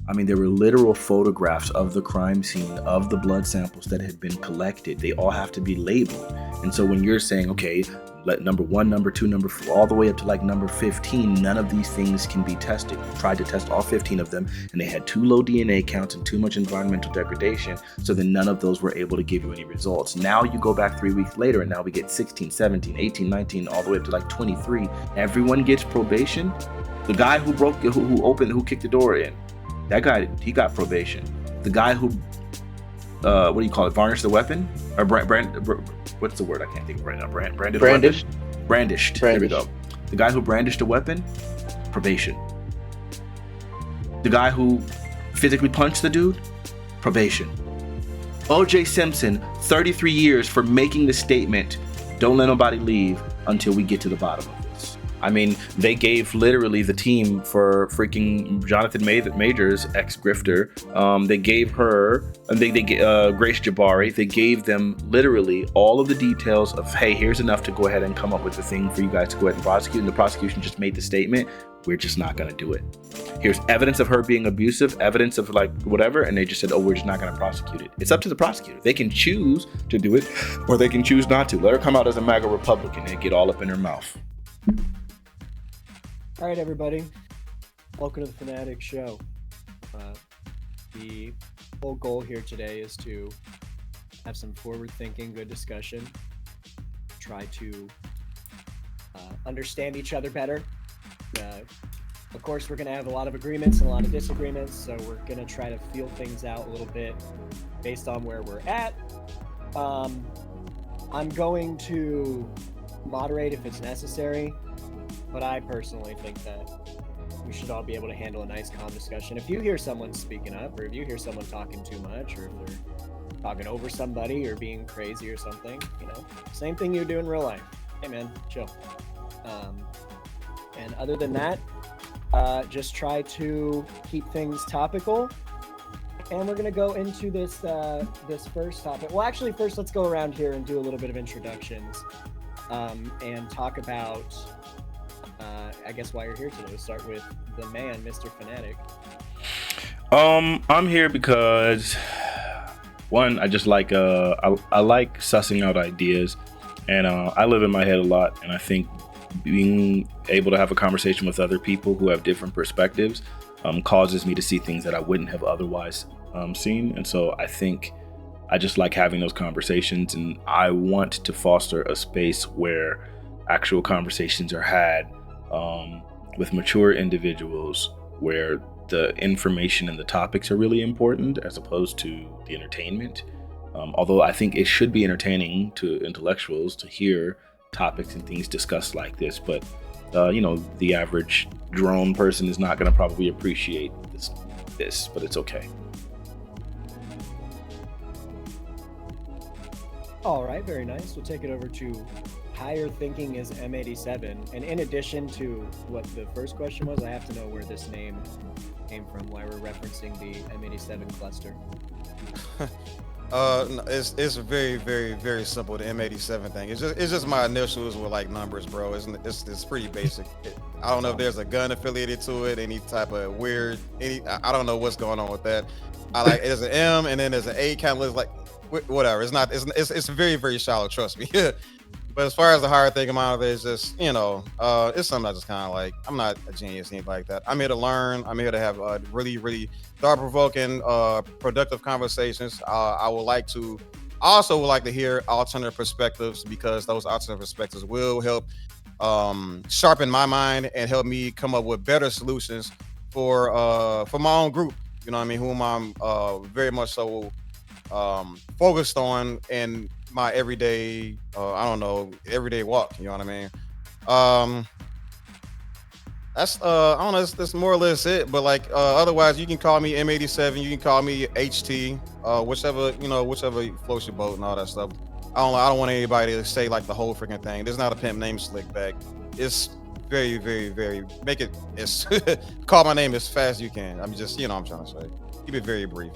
I mean, there were literal photographs of the crime scene, of the blood samples that had been collected. They all have to be labeled. And so when you're saying, okay, let number 1, number 2, number 4, all the way up to like number 15, none of these things can be tested. Tried to test all 15 of them, and they had too low DNA counts and too much environmental degradation. So then none of those were able to give you any results. Now you go back 3 weeks later, and now we get 16, 17, 18, 19, all the way up to like 23. Everyone gets probation. The guy who kicked the door in, that guy, he got probation. The guy who, what do you call it? Varnished the weapon? Or what's the word? I can't think of it right now. Brandished. There we go. The guy who brandished a weapon, probation. The guy who physically punched the dude, probation. OJ Simpson, 33 years for making the statement, don't let nobody leave until we get to the bottom of this. I mean, they gave literally the team for freaking Jonathan Majors, ex-grifter. They gave her, they Grace Jabari. They gave them literally all of the details of, hey, here's enough to go ahead and come up with the thing for you guys to go ahead and prosecute. And the prosecution just made the statement, we're just not going to do it. Here's evidence of her being abusive, evidence of like whatever, and they just said, oh, we're just not going to prosecute it. It's up to the prosecutor. They can choose to do it, or they can choose not to. Let her come out as a MAGA Republican and get all up in her mouth. All right, everybody. Welcome to the Fanatiq Show. The whole goal here today is to have some forward-thinking, good discussion, try to understand each other better. Of course, we're going to have a lot of agreements and a lot of disagreements, so we're going to try to feel things out a little bit based on where we're at. I'm going to moderate if it's necessary, but I personally think that we should all be able to handle a nice, calm discussion. If you hear someone speaking up, or if you hear someone talking too much, or if they're talking over somebody or being crazy or something, same thing you do in real life. Hey, man, chill. And other than that, just try to keep things topical. And we're going to go into this first topic. Well, actually, first, let's go around here and do a little bit of introductions and talk about, I guess, why you're here today. We'll start with the man, Mr. Fanatiq. I'm here because, one, I just like, I like sussing out ideas, and I live in my head a lot, and I think being able to have a conversation with other people who have different perspectives causes me to see things that I wouldn't have otherwise seen. And so I think I just like having those conversations, and I want to foster a space where actual conversations are had with mature individuals, where the information and the topics are really important as opposed to the entertainment. Although I think it should be entertaining to intellectuals to hear topics and things discussed like this, but the average drone person is not going to probably appreciate this, but it's okay. All right, very nice. We'll take it over to higher thinking is M87. And in addition to what the first question was, I have to know where this name came from, why we're referencing the M87 cluster. It's very, very, very simple. The M87 thing. It's just my initials with like numbers, bro. It's pretty basic. I don't know if there's a gun affiliated to it, any type of weird. I don't know what's going on with that. There's an M and then there's an A, kind of looks like whatever. It's very, very shallow. Trust me. But as far as the hard thing about it, it's just it's something I just kind of like. I'm not a genius, anything like that. I'm here to learn. I'm here to have really, really thought-provoking, productive conversations. I also would like to hear alternative perspectives, because those alternative perspectives will help sharpen my mind and help me come up with better solutions for my own group. You know what I mean? Whom I'm very much so focused on in my everyday everyday walk. You know what I mean? That's I don't know, that's more or less it. But like otherwise, you can call me M87, you can call me HT, whichever floats your boat and all that stuff. I don't want anybody to say like the whole freaking thing. There's not a pimp named Slickback. It's very, very, very, make it call my name as fast as you can. I'm just, I'm trying to say, keep it very brief.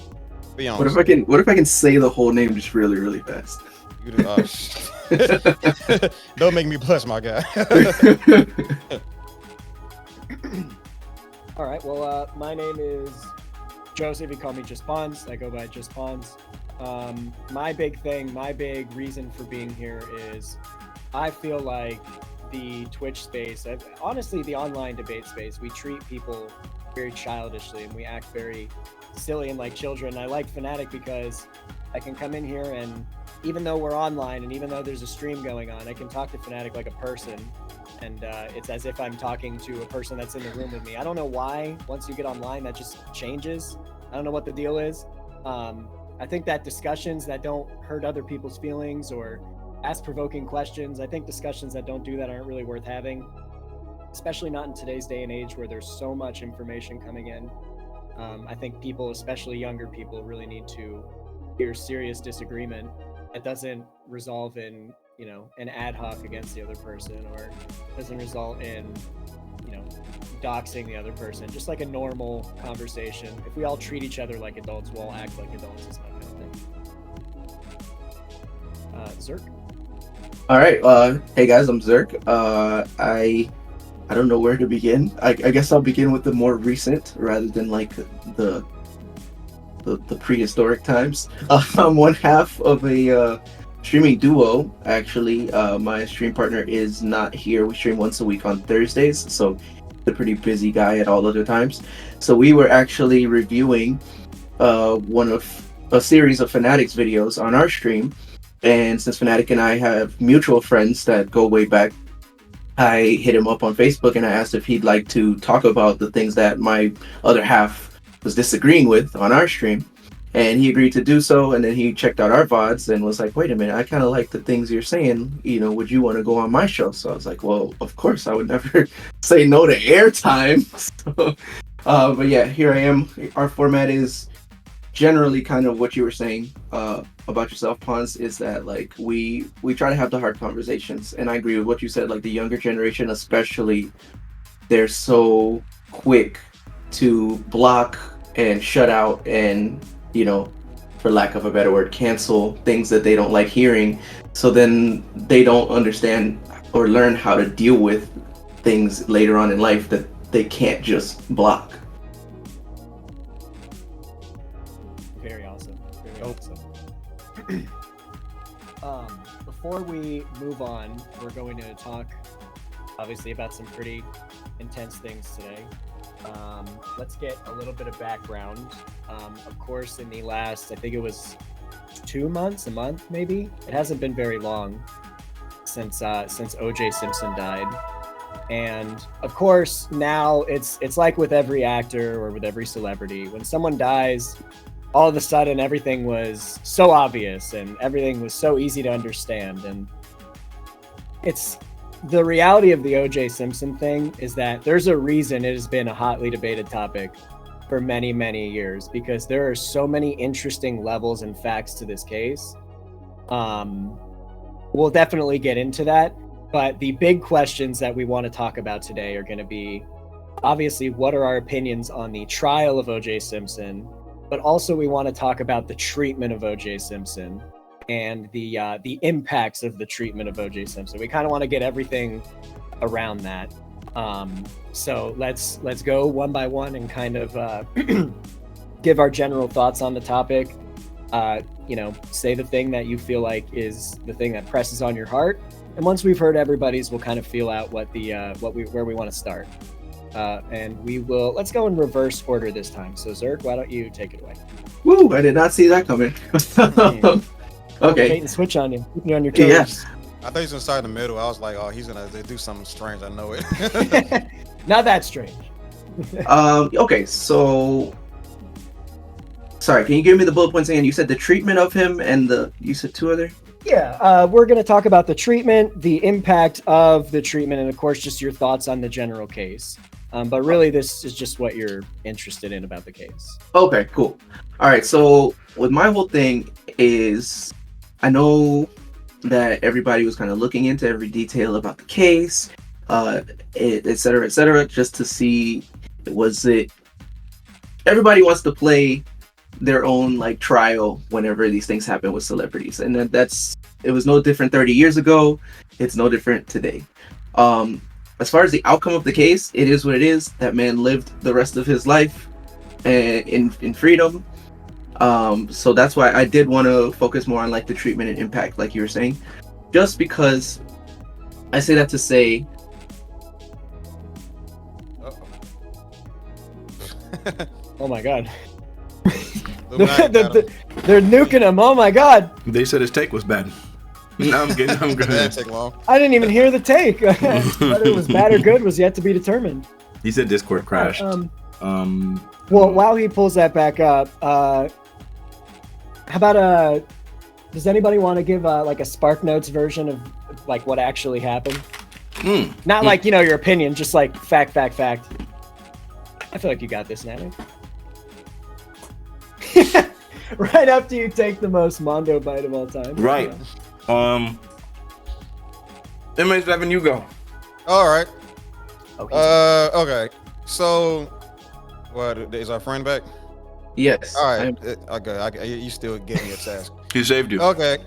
Be honest. What if I can say the whole name just really, really fast? You do, don't make me blush, my guy. All right. Well, my name is Joseph. You call me Just Pawns. I go by Just Pawns. My big reason for being here is I feel like the Twitch space, honestly, the online debate space, we treat people very childishly and we act very silly and like children. I like Fanatiq because I can come in here and even though we're online and even though there's a stream going on, I can talk to Fanatiq like a person. And it's as if I'm talking to a person that's in the room with me. I don't know why once you get online that just changes. I don't know what the deal is. I think that discussions that don't hurt other people's feelings or ask provoking questions, I think discussions that don't do that aren't really worth having, especially not in today's day and age where there's so much information coming in. I think people, especially younger people, really need to hear serious disagreement that doesn't resolve in, an ad hoc against the other person or doesn't result in, doxing the other person. Just like a normal conversation. If we all treat each other like adults, we'll all act like adults. Is my kind of thing. Zerk. All right. Hey guys, I'm Zerk. I don't know where to begin. I guess I'll begin with the more recent rather than like the prehistoric times. I'm one half of a streaming duo. Actually, my stream partner is not here. We stream once a week on Thursdays, so a pretty busy guy at all other times. So we were actually reviewing one of a series of Fanatiq's videos on our stream, and since Fanatiq and I have mutual friends that go way back, I hit him up on Facebook and I asked if he'd like to talk about the things that my other half was disagreeing with on our stream, and he agreed to do so. And then he checked out our VODs and was like, wait a minute, I kind of like the things you're saying, would you want to go on my show? So I was like, well, of course, I would never say no to airtime. So, but yeah, here I am. Our format is generally kind of what you were saying about yourself, Pons, is that like we try to have the hard conversations. And I agree with what you said, like the younger generation especially, they're so quick to block and shut out and, for lack of a better word, cancel things that they don't like hearing. So then they don't understand or learn how to deal with things later on in life that they can't just block. Very awesome. Before we move on, we're going to talk obviously about some pretty intense things today. Let's get a little bit of background. Of course, in the last, I think it was 2 months, a month maybe. It hasn't been very long since OJ Simpson died. And of course, now it's like with every actor or with every celebrity, when someone dies, all of a sudden everything was so obvious and everything was so easy to understand. And it's the reality of the OJ Simpson thing is that there's a reason it has been a hotly debated topic for many, many years, because there are so many interesting levels and facts to this case. We'll definitely get into that. But the big questions that we want to talk about today are going to be, obviously, what are our opinions on the trial of OJ Simpson? But also we want to talk about the treatment of OJ Simpson and the impacts of the treatment of OJ Simpson. We kind of want to get everything around that. So let's go one by one and kind of give our general thoughts on the topic. Say the thing that you feel like is the thing that presses on your heart. And once we've heard everybody's, we'll kind of feel out where we want to start. And let's go in reverse order this time. So Zerk, why don't you take it away? Woo! I did not see that coming. Okay. Bait and switch on you. Keep you on your toes. Yes. I thought he was gonna start in the middle. I was like, oh, he's gonna do something strange. I know it. Not that strange. Okay, so sorry, can you give me the bullet points again? You said the treatment of him and you said two other? Yeah, we're going to talk about the treatment, the impact of the treatment, and of course, just your thoughts on the general case. But really, this is just what you're interested in about the case. Okay, cool. All right, so with my whole thing is, I know that everybody was kind of looking into every detail about the case, et cetera, just to see, was it... Everybody wants to play their own like trial whenever these things happen with celebrities, and it was no different 30 years ago. It's no different today. As far as the outcome of the case, it is what it is. That man lived the rest of his life in freedom. So that's why I did want to focus more on like the treatment and impact, like you were saying, just because I say that to say. Oh my god. Illuminati They're nuking him. Oh my god. They said his take was bad. No, I'm kidding. I'm That good. take long. I didn't even hear the take. Whether it was bad or good was yet to be determined. He said Discord crashed. Well, while he pulls that back up, how about does anybody want to give like a Spark Notes version of like what actually happened? Not like, you know, your opinion, just like fact. I feel like you got this, Natalie. Right after you take the most Mondo bite of all time. Right. MA7, you go. All right. Okay. Okay. So, what is our friend back? Yes. All right. Okay. You still gave me a task. He saved you. Okay.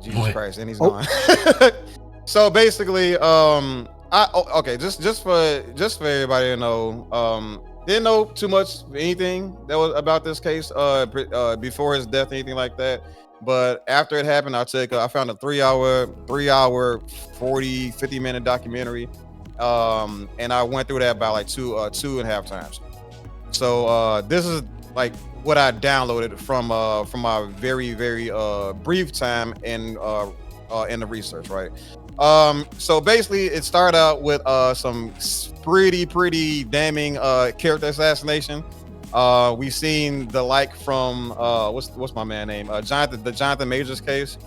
Jesus What? Christ, and he's Oh. gone. So basically, just for everybody to know, didn't know too much anything that was about this case before his death, anything like that. But after it happened, I found a 3 hour, 50 minute documentary, and I went through that about like two and a half times. So this is like what I downloaded from my very brief time in the research, right? So basically, it started out with some pretty damning character assassination. We've seen the like from what's my man name? Jonathan Majors case.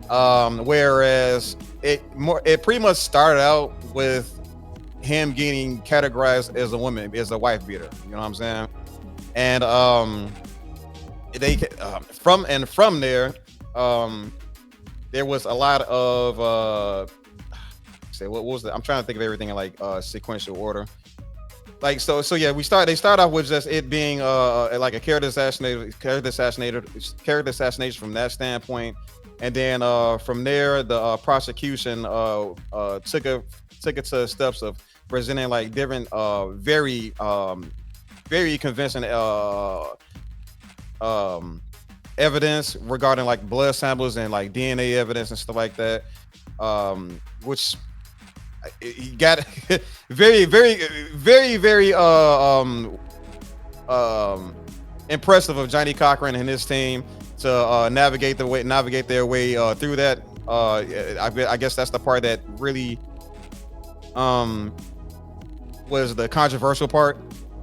Whereas it pretty much started out with him getting categorized as a woman, as a wife beater. You know what I'm saying? And from there, there was a lot of what was that? I'm trying to think of everything in like sequential order. Like so yeah, they start off with just it being like a character assassination from that standpoint, and then from there the prosecution took it to steps of presenting like different very convincing evidence regarding like blood samples and like DNA evidence and stuff like that, which he got very impressive of Johnny Cochran and his team to navigate their way through that. I guess that's the part that really was the controversial part.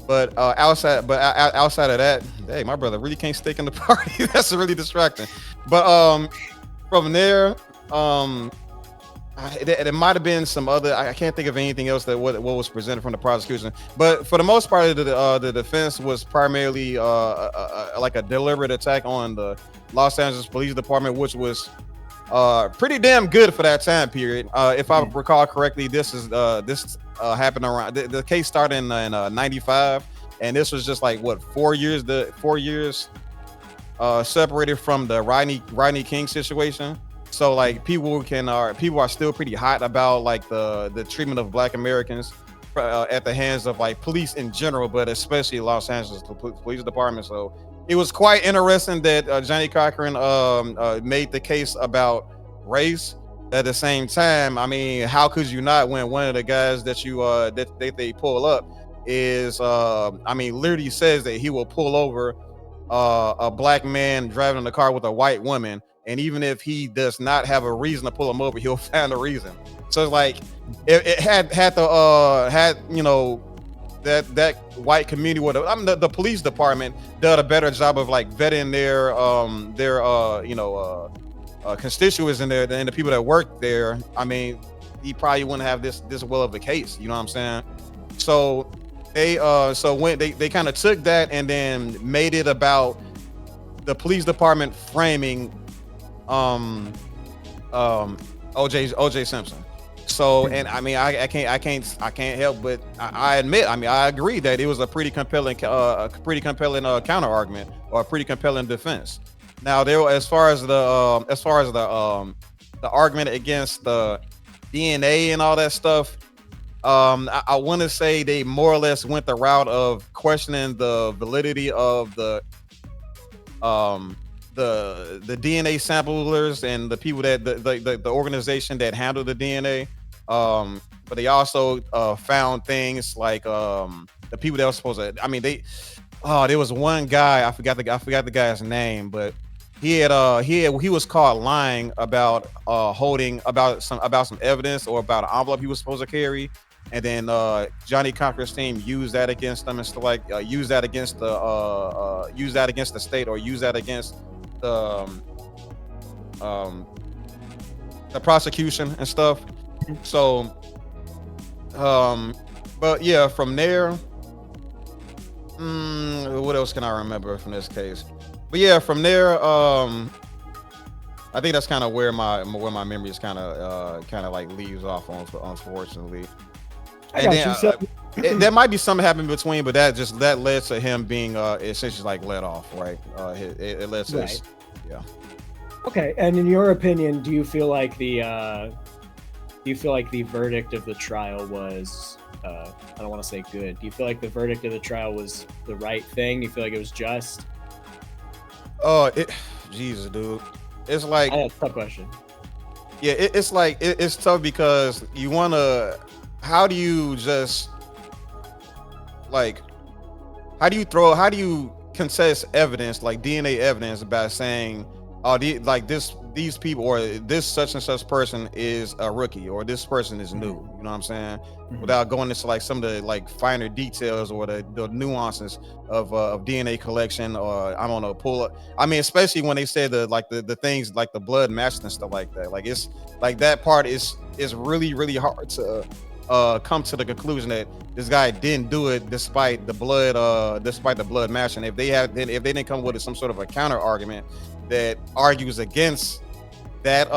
But outside of that, hey, my brother really can't stick in the party. That's really distracting. But from there, there might have been some other. I can't think of anything else that what was presented from the prosecution. But for the most part, the defense was primarily like a deliberate attack on the Los Angeles Police Department, which was pretty damn good for that time period. If I recall correctly, this happened around the case started in 95, and this was just like what 4 years separated from the Rodney King situation. So like people are still pretty hot about like the treatment of Black Americans at the hands of like police in general, but especially Los Angeles Police Department. So it was quite interesting that Johnny Cochran made the case about race. At the same time, I mean, how could you not when one of the guys that you that they pull up is literally says that he will pull over a Black man driving in the car with a white woman, and even if he does not have a reason to pull him over, he'll find a reason. So it's like it had you know that white community, the police department did a better job of like vetting their constituents and the people that work there. I mean, he probably wouldn't have this well of a case. You know what I'm saying? So they when they kind of took that and then made it about the police department framing OJ Simpson. So, and I mean, I can't help but I admit, I mean, I agree that it was a pretty compelling counter argument or a pretty compelling defense. Now, there, the argument against the DNA and all that stuff, I want to say they more or less went the route of questioning the validity of the DNA samplers and the people that the organization that handled the DNA. But they also found things like the people that were supposed to. I mean, there was one guy, I forgot the guy's name, but he was caught lying about holding about some evidence or about an envelope he was supposed to carry. And then Johnny Cochran's team used that against them and stuff like use that against the state, or use that against the prosecution and stuff. So but yeah, from there, what else can I remember from this case? But yeah, from there, I think that's kind of where my memory is kind of like leaves off on, unfortunately. And then there might be something happening between, but that led to him being essentially like let off, right? It led to Right. yeah. Okay, and in your opinion, do you feel like the verdict of the trial was I don't want to say good. Do you feel like the verdict of the trial was the right thing? Do you feel like it was just? Jesus, dude, it's like That's a tough question. Yeah, it's like it's tough because you want to. How do you just like? How do you contest evidence like DNA evidence by saying, "Oh, these people or this such and such person is a rookie or this person is new"? You know what I'm saying? Mm-hmm. Without going into like some of the like finer details or the nuances of DNA collection, or I don't know, pull up. I mean, especially when they say the things like the blood matched and stuff like that. Like it's like that part is really really hard to come to the conclusion that this guy didn't do it despite the blood matching. If they didn't come with some sort of a counter argument that argues against that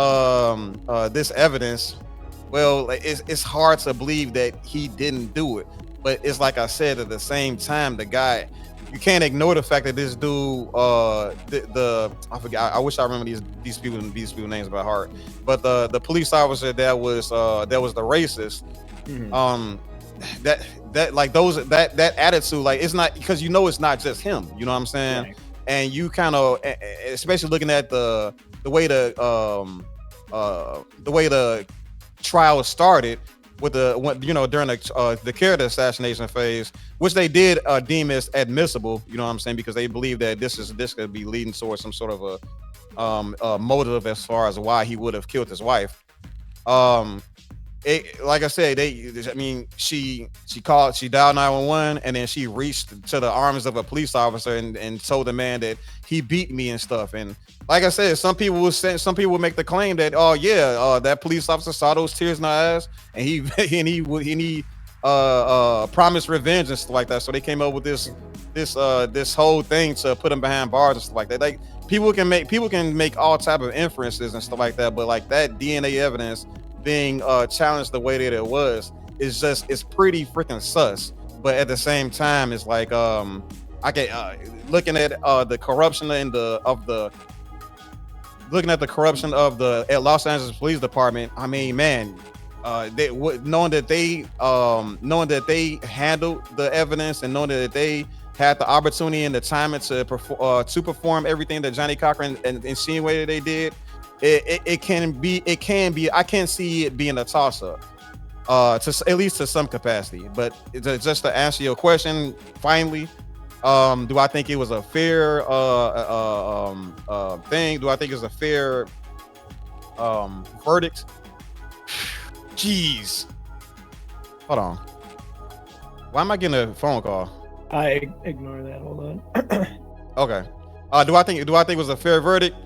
this evidence, well, it's hard to believe that he didn't do it. But it's like I said, at the same time, the guy, you can't ignore the fact that this dude, I forgot, I wish I remember these people names by heart, but the police officer that was the racist. Mm-hmm. That like that attitude, like it's not, because it's not just him, you know what I'm saying? Right. And you kind of, especially looking at the way the trial started with during the Carter assassination phase, which they did deem as admissible, you know what I'm saying, because they believe that this could be leading towards some sort of a motive as far as why he would have killed his wife. Like I said, she dialed 911, and then she reached to the arms of a police officer and told the man that he beat me and stuff. And like I said, some people will make the claim that, oh yeah, that police officer saw those tears in her eyes, and he promised revenge and stuff like that. So they came up with this whole thing to put him behind bars and stuff like that. Like people can make all type of inferences and stuff like that, but like that DNA evidence being challenged the way that it was it's pretty freaking sus. But at the same time, it's like I can looking at the corruption of the Los Angeles Police Department. I mean, man, knowing that they handled the evidence and knowing that they had the opportunity and the time to perform everything that Johnny Cochran and insinuated they did. It can be. I can't see it being a toss-up, to at least to some capacity. But just to answer your question, finally, do I think it was a fair thing? Do I think it's a fair verdict? Jeez, hold on. Why am I getting a phone call? I ignore that. Hold on. Okay. Do I think it was a fair verdict?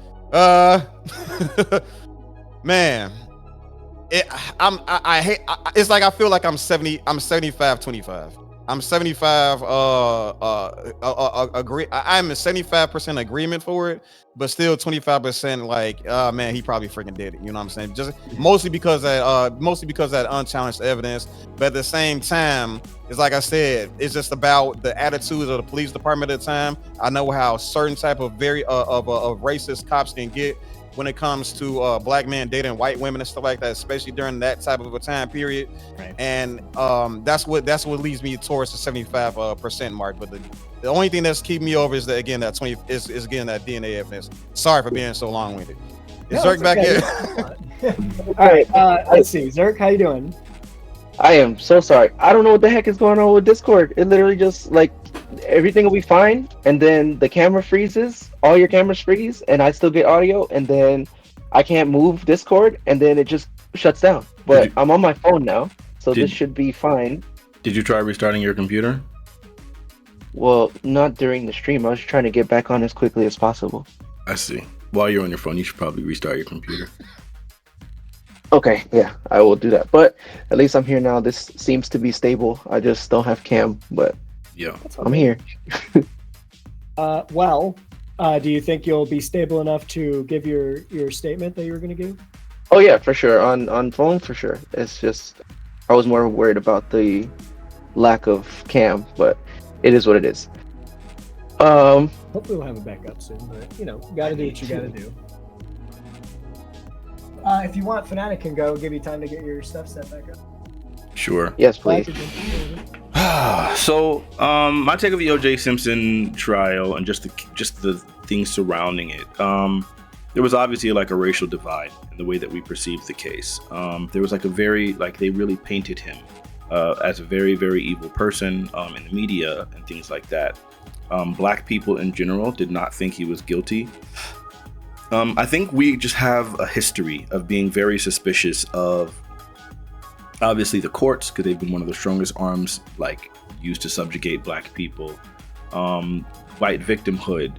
Man, it's like I feel like I'm 75-25. I'm 75 agree. I'm in 75% agreement for it, but still 25% like, man, he probably freaking did it. You know what I'm saying? Just mostly because that unchallenged evidence. But at the same time, it's like I said, it's just about the attitudes of the police department at the time. I know how certain type of of racist cops can get when it comes to black men dating white women and stuff like that, especially during that type of a time period. Right. And that's what leads me towards the 75% mark. But the only thing that's keeping me over is that, again, that 20 is again that DNA evidence. Sorry for being so long-winded. Is Zerk back here? All right, let's see. Zerk, how you doing? I am so sorry. I don't know what the heck is going on with Discord. It literally just like everything will be fine, and then the camera freezes. All your cameras freeze, and I still get audio, and then I can't move Discord, and then it just shuts down. But I'm on my phone now, so this should be fine. Did you try restarting your computer? Well, not during the stream. I was trying to get back on as quickly as possible. I see. While you're on your phone, you should probably restart your computer. Okay, yeah, I will do that. But at least I'm here now. This seems to be stable. I just don't have cam, but yeah, I'm here. Do you think you'll be stable enough to give your statement that you were going to give? Oh yeah, for sure. On phone, for sure. It's just I was more worried about the lack of cam, but it is what it is. Hopefully we'll have a backup soon, but you know, gotta do what you gotta do. If you want, Fanatiq can go. Give you time to get your stuff set back up. Sure. Yes, please. So, my take of the OJ Simpson trial and just the things surrounding it. There was obviously like a racial divide in the way that we perceived the case. There was like they really painted him as a very, very evil person in the media and things like that. Black people in general did not think he was guilty. I think we just have a history of being very suspicious of, obviously, the courts, because they've been one of the strongest arms like used to subjugate black people. White victimhood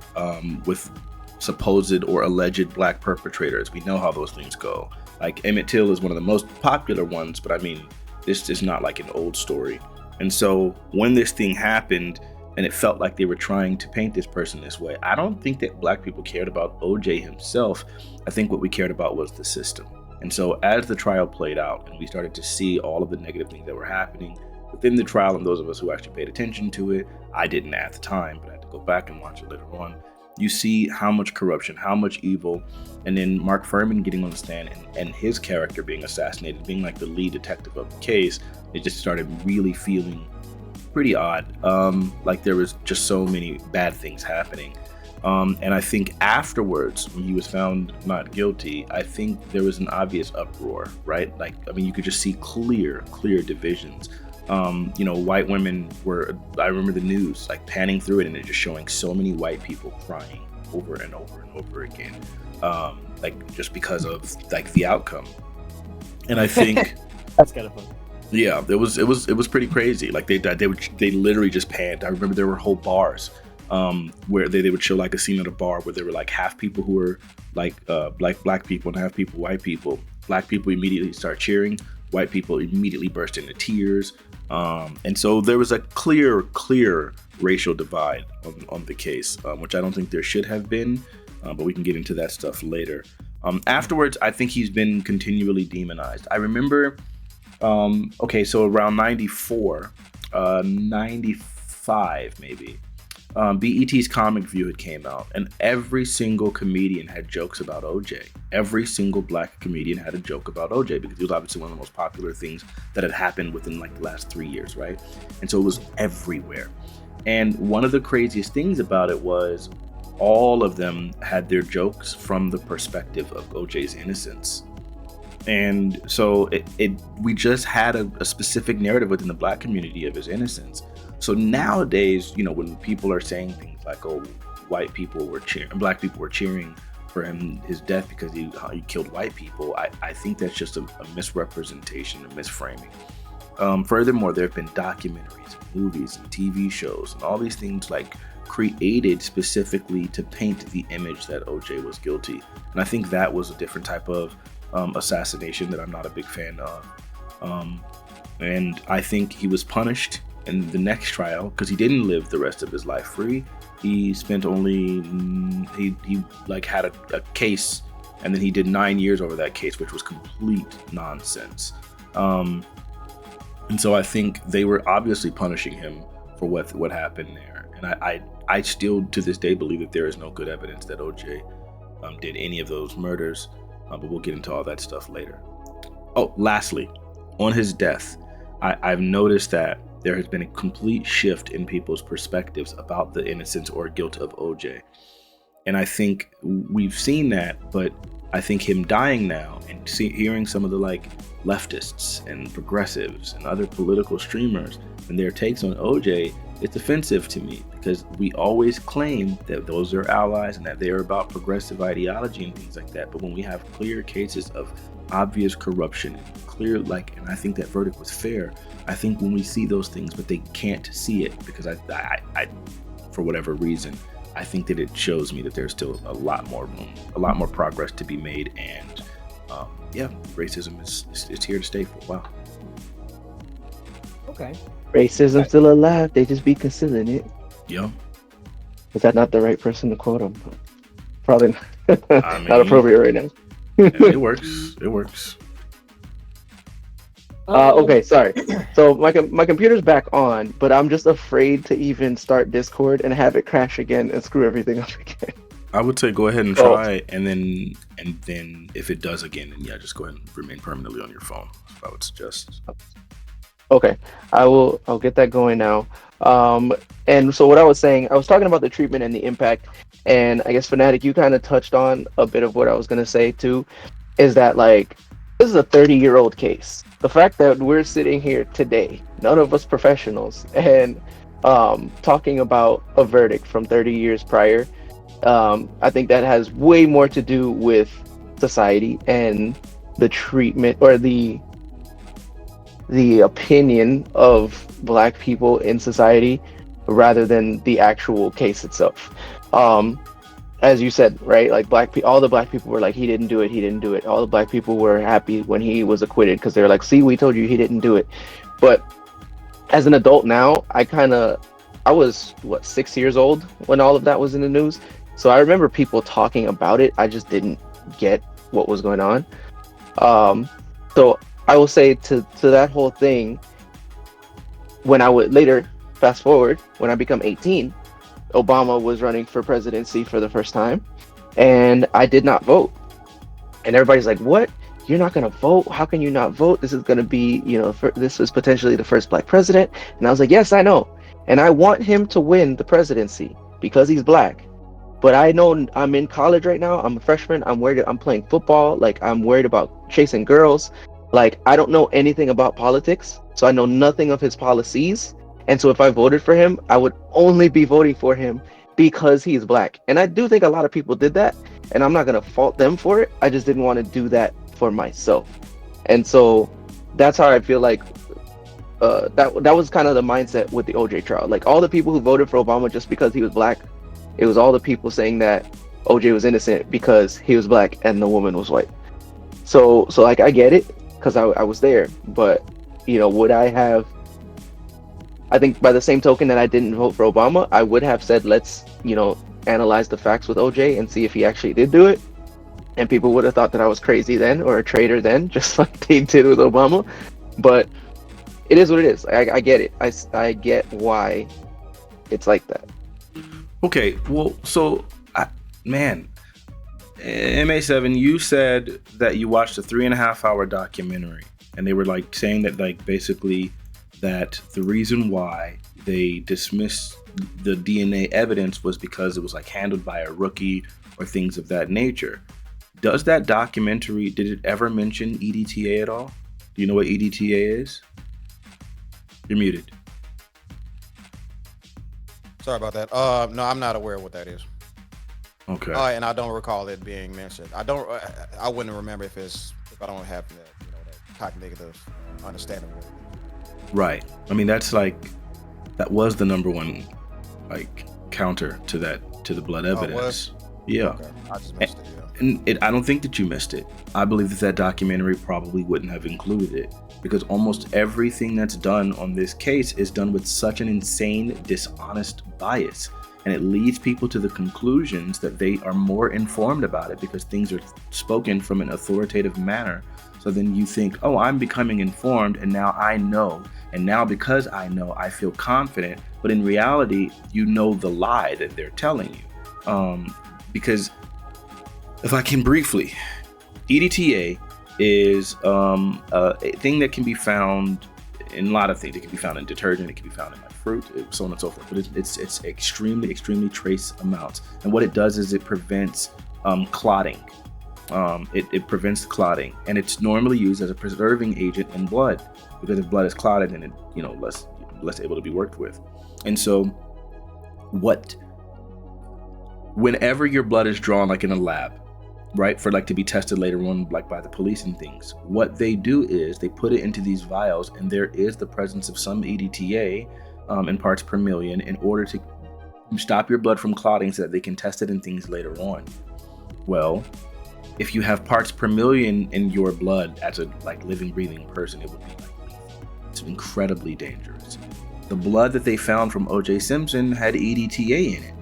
with supposed or alleged black perpetrators. We know how those things go. Like Emmett Till is one of the most popular ones, but I mean, this is not like an old story. And so when this thing happened, and it felt like they were trying to paint this person this way, I don't think that black people cared about OJ himself. I think what we cared about was the system. And so as the trial played out and we started to see all of the negative things that were happening within the trial, and those of us who actually paid attention to it, I didn't at the time, but I had to go back and watch it later on. You see how much corruption, how much evil, and then Mark Fuhrman getting on the stand and his character being assassinated, being like the lead detective of the case, it just started really feeling pretty odd. Like there was just so many bad things happening. And I think afterwards, when he was found not guilty, I think there was an obvious uproar, right? Like, I mean, you could just see clear divisions. White women I remember the news, like panning through it and it just showing so many white people crying over and over and over again. Like just because of like the outcome. And I think that's kind of fun. Yeah, it was pretty crazy. Like they literally just panned. I remember there were whole bars where they would show like a scene at a bar where there were like half people who were like black people and half people white people. Black people immediately start cheering. White people immediately burst into tears. And so there was a clear racial divide on the case, which I don't think there should have been, but we can get into that stuff later. Afterwards, I think he's been continually demonized. I remember. So around 94, 95 maybe, BET's Comic View had came out, and every single comedian had jokes about OJ. Every single black comedian had a joke about OJ because it was obviously one of the most popular things that had happened within like the last 3 years, right? And so it was everywhere. And one of the craziest things about it was all of them had their jokes from the perspective of OJ's innocence. And so we just had a specific narrative within the black community of his innocence. So nowadays, when people are saying things like, "Oh, black people were cheering for his death because he killed white people," I think that's just a misrepresentation, a misframing. Furthermore, there have been documentaries, movies, and TV shows, and all these things like created specifically to paint the image that OJ was guilty. And I think that was a different type of assassination that I'm not a big fan of. And I think he was punished in the next trial, because he didn't live the rest of his life free, he spent only he like had a case, and then he did 9 years over that case, which was complete nonsense. And so I think they were obviously punishing him for what happened there. And I still to this day believe that there is no good evidence that OJ did any of those murders, but we'll get into all that stuff later. Oh, lastly, on his death, I've noticed that there has been a complete shift in people's perspectives about the innocence or guilt of OJ. And I think we've seen that, but I think him dying now and hearing some of the like leftists and progressives and other political streamers and their takes on OJ, it's offensive to me, because we always claim that those are allies and that they are about progressive ideology and things like that. But when we have clear cases of obvious corruption, clear, like, and I think that verdict was fair. I think when we see those things, but they can't see it because I for whatever reason, I think that it shows me that there's still a lot more room, a lot more progress to be made, and yeah, racism is here to stay for a while. Okay. Racism's still alive. They just be concealing it. Yeah. Is that not the right person to quote him? Probably I mean, not appropriate right now. it works. It works. Okay, sorry. So my computer's back on, but I'm just afraid to even start Discord and have it crash again and screw everything up again. I would say go ahead and try, and then if it does again, then yeah, just go ahead and remain permanently on your phone. That's what I would suggest. Okay, I'll get that going now. And so what I was saying, I was talking about the treatment and the impact, and I guess Fanatiq, you kind of touched on a bit of what I was gonna say too, is that like this is a 30-year-old case. The fact that we're sitting here today, none of us professionals, and talking about a verdict from 30 years prior, I think that has way more to do with society and the treatment or the opinion of Black people in society rather than the actual case itself. As you said, right? Like all the Black people were like, he didn't do it, he didn't do it. All the Black people were happy when he was acquitted because they were like, see, we told you he didn't do it. But as an adult now, I was 6 years old when all of that was in the news. So I remember people talking about it. I just didn't get what was going on. So I will say to that whole thing, when I would later fast forward, when I become 18, Obama was running for presidency for the first time, and I did not vote. And everybody's like, what? You're not going to vote? How can you not vote? This is going to be, this is potentially the first Black president. And I was like, yes, I know. And I want him to win the presidency because he's Black. But I know I'm in college right now. I'm a freshman. I'm playing football. Like, I'm worried about chasing girls. Like, I don't know anything about politics, so I know nothing of his policies. And so if I voted for him, I would only be voting for him because he's Black. And I do think a lot of people did that, and I'm not going to fault them for it. I just didn't want to do that for myself. And so that's how I feel like that was kind of the mindset with the OJ trial. Like, all the people who voted for Obama just because he was Black, it was all the people saying that OJ was innocent because he was Black and the woman was white. So like, I get it because I was there. But, would I have... I think by the same token that I didn't vote for Obama, I would have said, let's, analyze the facts with OJ and see if he actually did do it. And people would have thought that I was crazy then or a traitor then, just like they did with Obama. But it is what it is. I get it. I get why it's like that. Okay, well, so, MA7, you said that you watched a 3.5-hour documentary, and they were like saying that, like, basically that the reason why they dismissed the DNA evidence was because it was like handled by a rookie or things of that nature. Does that documentary, did it ever mention EDTA at all? Do you know what EDTA is? You're muted. Sorry about that. No, I'm not aware of what that is. Okay. And I don't recall it being mentioned. I wouldn't remember if I don't have that, that cognitive understanding of it. Right. I mean, that was the number one, like, counter to the blood evidence. Yeah. Okay. I just missed it. Yeah. And I don't think that you missed it. I believe that documentary probably wouldn't have included it because almost everything that's done on this case is done with such an insane, dishonest bias. And it leads people to the conclusions that they are more informed about it because things are spoken from an authoritative manner. So then you think, oh, I'm becoming informed and now I know. And now because I know, I feel confident. But in reality, you know the lie that they're telling you. Because if I can briefly, EDTA is a thing that can be found in a lot of things. It can be found in detergent, it can be found in fruit, so on and so forth. But it's extremely trace amounts. And what it does is it prevents clotting. It prevents clotting, and it's normally used as a preserving agent in blood because if blood is clotted, then it less able to be worked with. And so, whenever your blood is drawn, like in a lab, right, for like to be tested later on, like by the police and things, what they do is they put it into these vials, and there is the presence of some EDTA in parts per million in order to stop your blood from clotting so that they can test it in things later on. Well, if you have parts per million in your blood as a living, breathing person, it would be it's incredibly dangerous. The blood that they found from OJ Simpson had EDTA in it.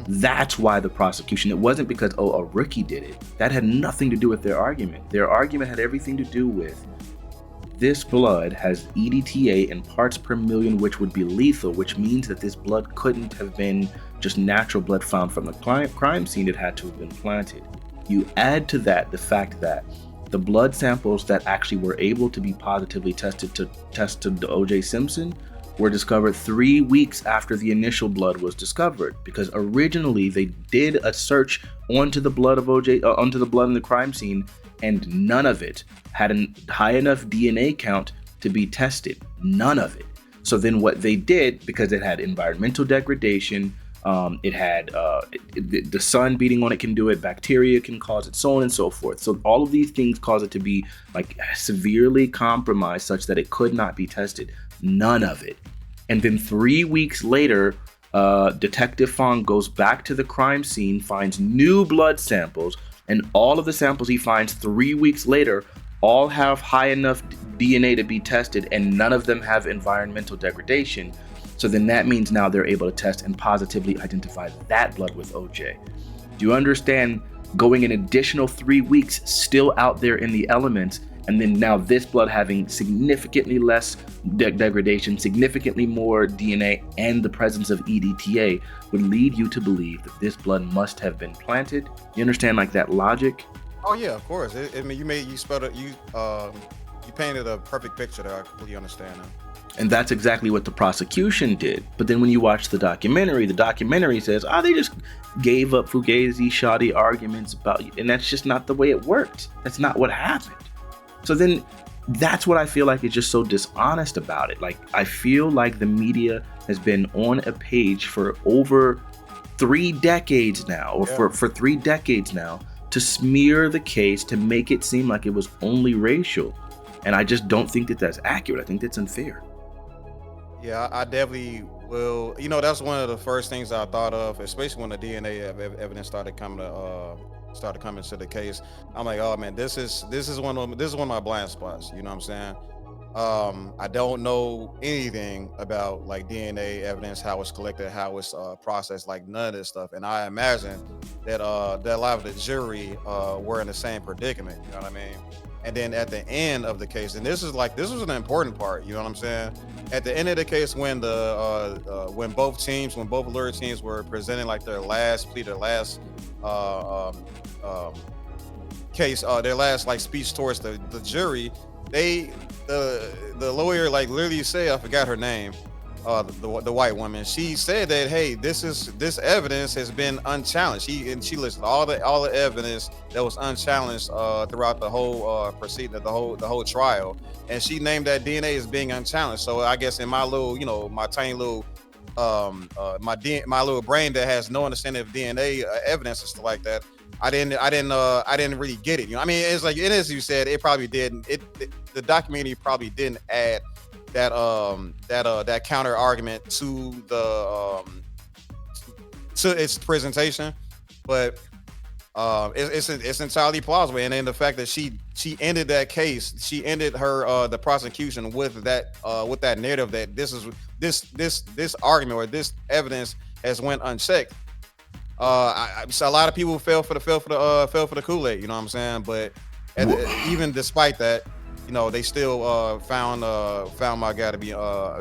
That's why the prosecution, it wasn't because, a rookie did it. That had nothing to do with their argument. Their argument had everything to do with this blood has EDTA in parts per million, which would be lethal, which means that this blood couldn't have been just natural blood found from the crime scene. It had to have been planted. You add to that the fact that the blood samples that actually were able to be positively tested to OJ Simpson were discovered 3 weeks after the initial blood was discovered, because originally they did a search onto the blood of onto the blood in the crime scene, and none of it had a high enough DNA count to be tested. None of it. So then what they did, because it had environmental degradation, it had the sun beating on it can do it, bacteria can cause it, so on and so forth. So all of these things cause it to be severely compromised such that it could not be tested. None of it. And then 3 weeks later, Detective Fong goes back to the crime scene, finds new blood samples, and all of the samples he finds 3 weeks later all have high enough DNA to be tested, and none of them have environmental degradation. So then that means now they're able to test and positively identify that blood with OJ. Do you understand going an additional 3 weeks still out there in the elements, and then now this blood having significantly less degradation, significantly more DNA, and the presence of EDTA would lead you to believe that this blood must have been planted? You understand that logic? Oh yeah, of course. You spelled it. You painted a perfect picture there. I completely understand that. And that's exactly what the prosecution did. But then when you watch the documentary says, they just gave up fugazi, shoddy arguments about you. And that's just not the way it worked. That's not what happened. So then that's what I feel like is just so dishonest about it. I feel like the media has been on a page for over 3 decades now, or for 3 decades now, to smear the case, to make it seem like it was only racial. And I just don't think that that's accurate. I think that's unfair. Yeah, I definitely will. That's one of the first things I thought of, especially when the DNA evidence started coming to the case. I'm like, oh man, this is one of my blind spots. You know what I'm saying? I don't know anything about DNA evidence, how it's collected, how it's processed, none of this stuff. And I imagine that a lot of the jury were in the same predicament. You know what I mean? And then at the end of the case, and this was an important part, you know what I'm saying? At the end of the case, when when both alert teams were presenting their last plea, their last case, their last speech towards the jury, the lawyer literally said, I forgot her name, the white woman. She said that, hey, this evidence has been unchallenged. She listed all the evidence that was unchallenged throughout the whole proceeding, the whole trial, and she named that DNA as being unchallenged. So I guess in my little, my tiny little, my little brain that has no understanding of DNA evidence and stuff like that, I didn't really get it. I mean, it's it is, you said, it probably didn't. The documentary probably didn't add that counter argument to its presentation, but It's entirely plausible, and then the fact that she ended that case, she ended her the prosecution with that narrative that this argument or this evidence has went unchecked. So a lot of people fell for the Kool-Aid, you know what I'm saying? But even despite that, you know, they still found my guy to be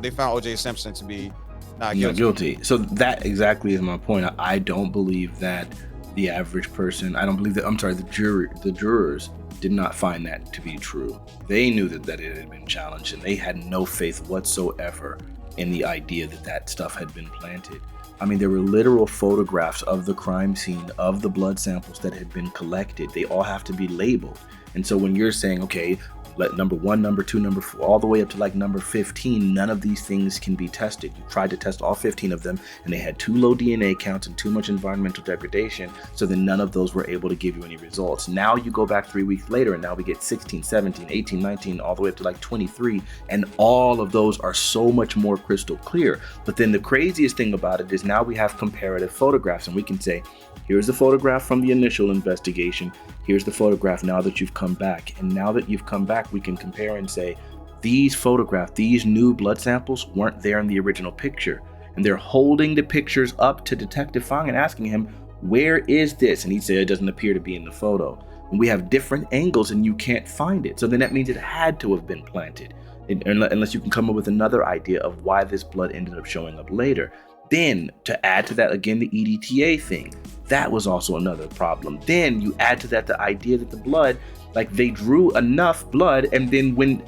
they found OJ Simpson to be not guilty. So that exactly is my point. I don't believe that the average person, I don't believe that, I'm sorry, the jurors did not find that to be true. They knew that it had been challenged, and they had no faith whatsoever in the idea that stuff had been planted. I mean, there were literal photographs of the crime scene, of the blood samples that had been collected. They all have to be labeled. And so when you're saying, okay, let number 1, number 2, number 4, all the way up to like number 15, none of these things can be tested. You tried to test all 15 of them, and they had too low DNA counts and too much environmental degradation, so then none of those were able to give you any results. Now you go back 3 weeks later, and now we get 16, 17, 18, 19, all the way up to like 23, and all of those are so much more crystal clear. But then the craziest thing about it is now we have comparative photographs, and we can say, here's the photograph from the initial investigation. Here's the photograph now that you've come back. And now that you've come back, we can compare and say, these photographs, these new blood samples weren't there in the original picture. And they're holding the pictures up to Detective Fang and asking him, where is this? And he said, it doesn't appear to be in the photo. And we have different angles and you can't find it. So then that means it had to have been planted, unless you can come up with another idea of why this blood ended up showing up later. Then to add to that, again, the EDTA thing, that was also another problem. Then you add to that the idea that the blood, like they drew enough blood, and then when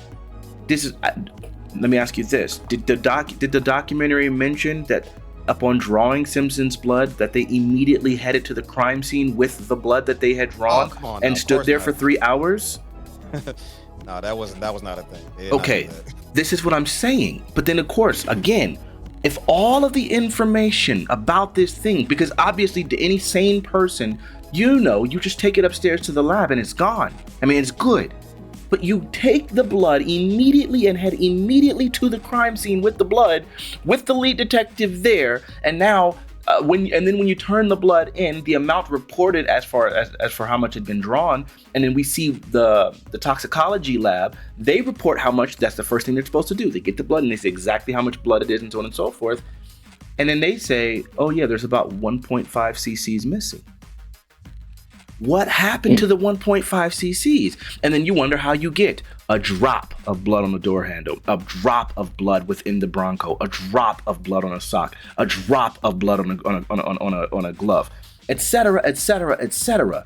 this is, let me ask you this: did the documentary mention that upon drawing Simpson's blood, that they immediately headed to the crime scene with the blood that they had drawn and stood there for 3 hours? No, that was not a thing. Okay, this is what I'm saying. But then, of course, again, if all of the information about this thing, because obviously to any sane person, you just take it upstairs to the lab and it's gone. I mean, it's good. But you take the blood immediately and head immediately to the crime scene with the blood, with the lead detective there, and now when you turn the blood in, the amount reported as for how much had been drawn, and then we see the toxicology lab, they report how much. That's the first thing they're supposed to do. They get the blood and they say exactly how much blood it is and so on and so forth. And then they say, oh yeah, there's about 1.5 cc's missing. What happened to the 1.5 cc's? And then you wonder how you get a drop of blood on the door handle, a drop of blood within the Bronco, a drop of blood on a sock, a drop of blood on a glove, etc., etc., etc.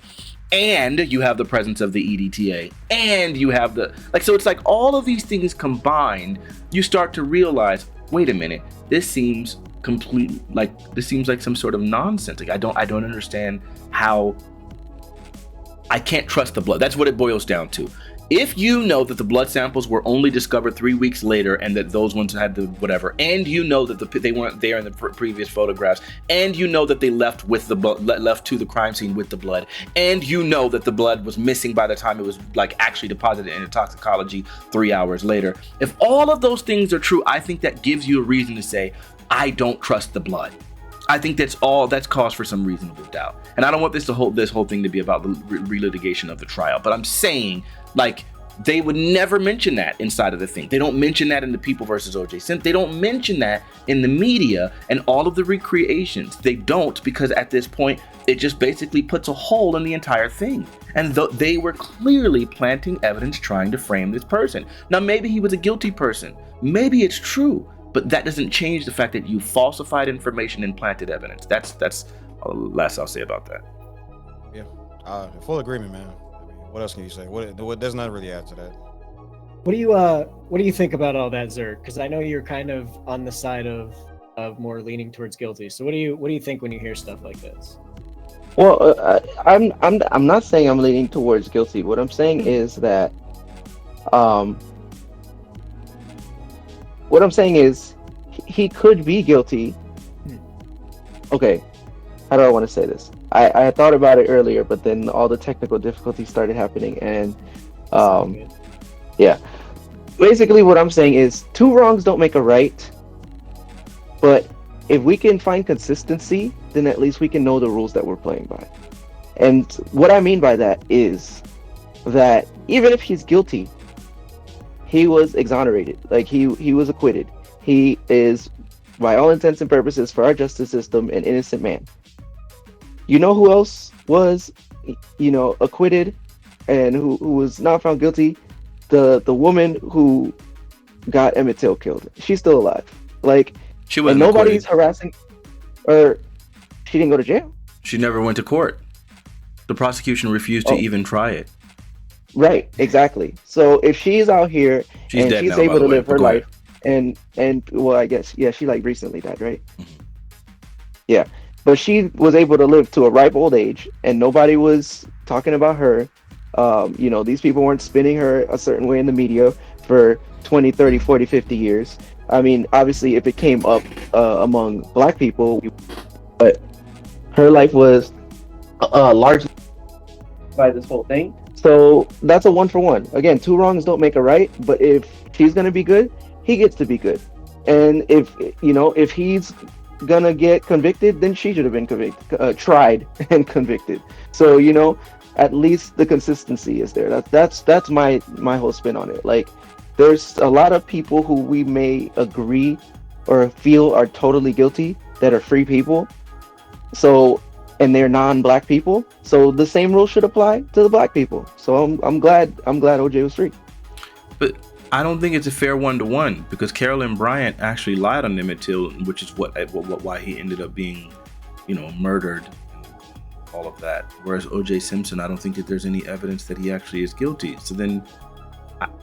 And you have the presence of the EDTA, and you have so it's like all of these things combined, you start to realize, wait a minute, this seems like some sort of nonsense. Like I don't understand how. I can't trust the blood. That's what it boils down to. If you know that the blood samples were only discovered 3 weeks later and that those ones had the whatever, and you know that they weren't there in the previous photographs, and you know that they left to the crime scene with the blood, and you know that the blood was missing by the time it was like actually deposited in a toxicology 3 hours later. If all of those things are true, I think that gives you a reason to say, I don't trust the blood. I think that's cause for some reasonable doubt. And I don't want this whole thing to be about the relitigation of the trial, but I'm saying, like, they would never mention that inside of the thing. They don't mention that in the People versus OJ Simpson. They don't mention that in the media and all of the recreations. They don't, because at this point, it just basically puts a hole in the entire thing. And they were clearly planting evidence trying to frame this person. Now, maybe he was a guilty person. Maybe it's true. But that doesn't change the fact that you falsified information and planted evidence. That's less I'll say about that. Yeah, full agreement, man. I mean, what else can you say? What there's nothing really add to that. What do you think about all that, Zerk? Because I know you're kind of on the side of more leaning towards guilty. So what do you think when you hear stuff like this? Well, I'm not saying I'm leaning towards guilty. What I'm saying is that what I'm saying is he could be guilty. Okay, how do I want to say this? I had thought about it earlier, but then all the technical difficulties started happening, and yeah. Basically, what I'm saying is 2 wrongs don't make a right, but if we can find consistency, then at least we can know the rules that we're playing by. And what I mean by that is that even if he's guilty, he was exonerated. Like he was acquitted. He is, by all intents and purposes, for our justice system, an innocent man. You know who else was, acquitted and who was not found guilty? The woman who got Emmett Till killed. She's still alive. Like, She and wasn't nobody's acquitted. harassing, or she didn't go to jail. She never went to court. The prosecution refused to Oh, even try it. right, exactly. So if she's out here She's and dead she's now, by able the to way. live But her go ahead. life, and well, I guess yeah, she like recently died, right? Yeah, but she was able to live to a ripe old age, and nobody was talking about her. These people weren't spinning her a certain way in the media for 20, 30, 40, 50 years. I mean, obviously, if it came up among black people, but her life was largely by this whole thing. So that's a one for one. Again, two wrongs don't make a right. But if she's gonna be good, he gets to be good. And if he's gonna get convicted, then she should have been tried and convicted. So at least the consistency is there. That's my whole spin on it. Like, there's a lot of people who we may agree or feel are totally guilty that are free people. So, and they're non-black people. So the same rule should apply to the black people. So I'm glad OJ was free. But I don't think it's a fair 1-to-1 because Carolyn Bryant actually lied on Emmett Till, which is why he ended up being, murdered and all of that. Whereas OJ Simpson, I don't think that there's any evidence that he actually is guilty. So then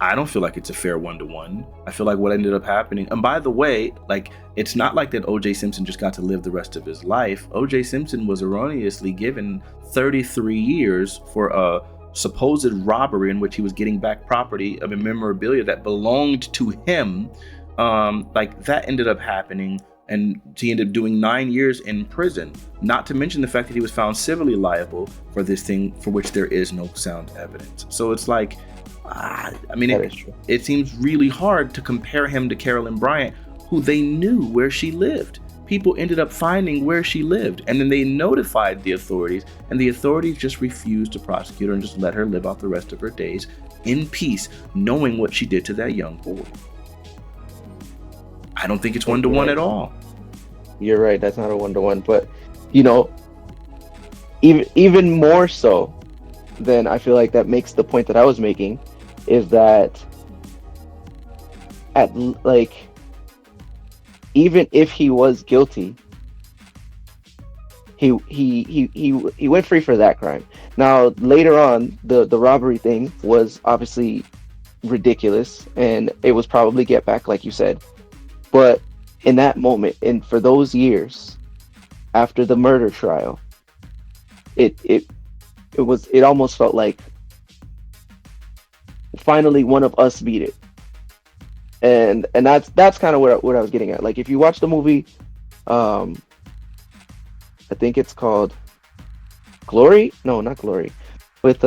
I don't feel like it's a fair 1-to-1. I feel like what ended up happening, and by the way, like, it's not like that OJ Simpson just got to live the rest of his life. OJ Simpson was erroneously given 33 years for a supposed robbery in which he was getting back property of a memorabilia that belonged to him. Like, that ended up happening, and he ended up doing 9 years in prison. Not to mention the fact that he was found civilly liable for this thing for which there is no sound evidence. So it's like, I mean, That is true. it seems really hard to compare him to Carolyn Bryant, who they knew where she lived. People ended up finding where she lived, and then they notified the authorities, and the authorities just refused to prosecute her and just let her live out the rest of her days in peace, knowing what she did to that young boy. I don't think it's 1-to-1 at all. You're right. That's not a 1-to-1, but even more so than I feel like that makes the point that I was making is that even if he was guilty, he went free for that crime. Now later on, the robbery thing was obviously ridiculous, and it was probably get back, like you said. But in that moment, and for those years after the murder trial, it almost felt like finally one of us beat it. And that's kind of what I was getting at. Like, if you watch the movie, I think it's called Glory. No, not Glory. With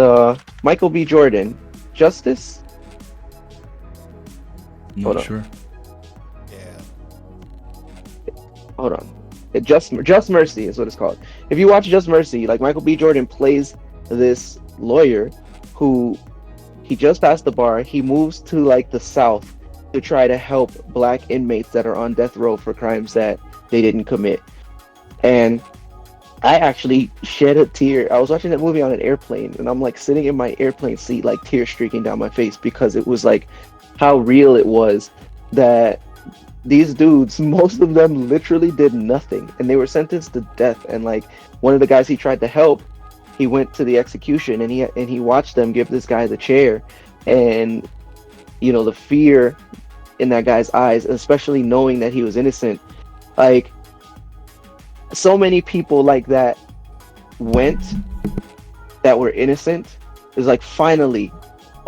Michael B. Jordan, Justice. Not Hold on. sure. Yeah. Hold on. Just Mercy is what it's called. If you watch Just Mercy, like, Michael B. Jordan plays this lawyer who he just passed the bar. He moves to like the South to try to help black inmates that are on death row for crimes that they didn't commit. And I actually shed a tear. I was watching that movie on an airplane, and I'm like sitting in my airplane seat, like tears streaking down my face, because it was like how real it was that these dudes, most of them literally did nothing, and they were sentenced to death. And like, one of the guys he tried to help, he went to the execution, and he watched them give this guy the chair, and the fear in that guy's eyes, especially knowing that he was innocent. Like, so many people like that went that were innocent. It's like, finally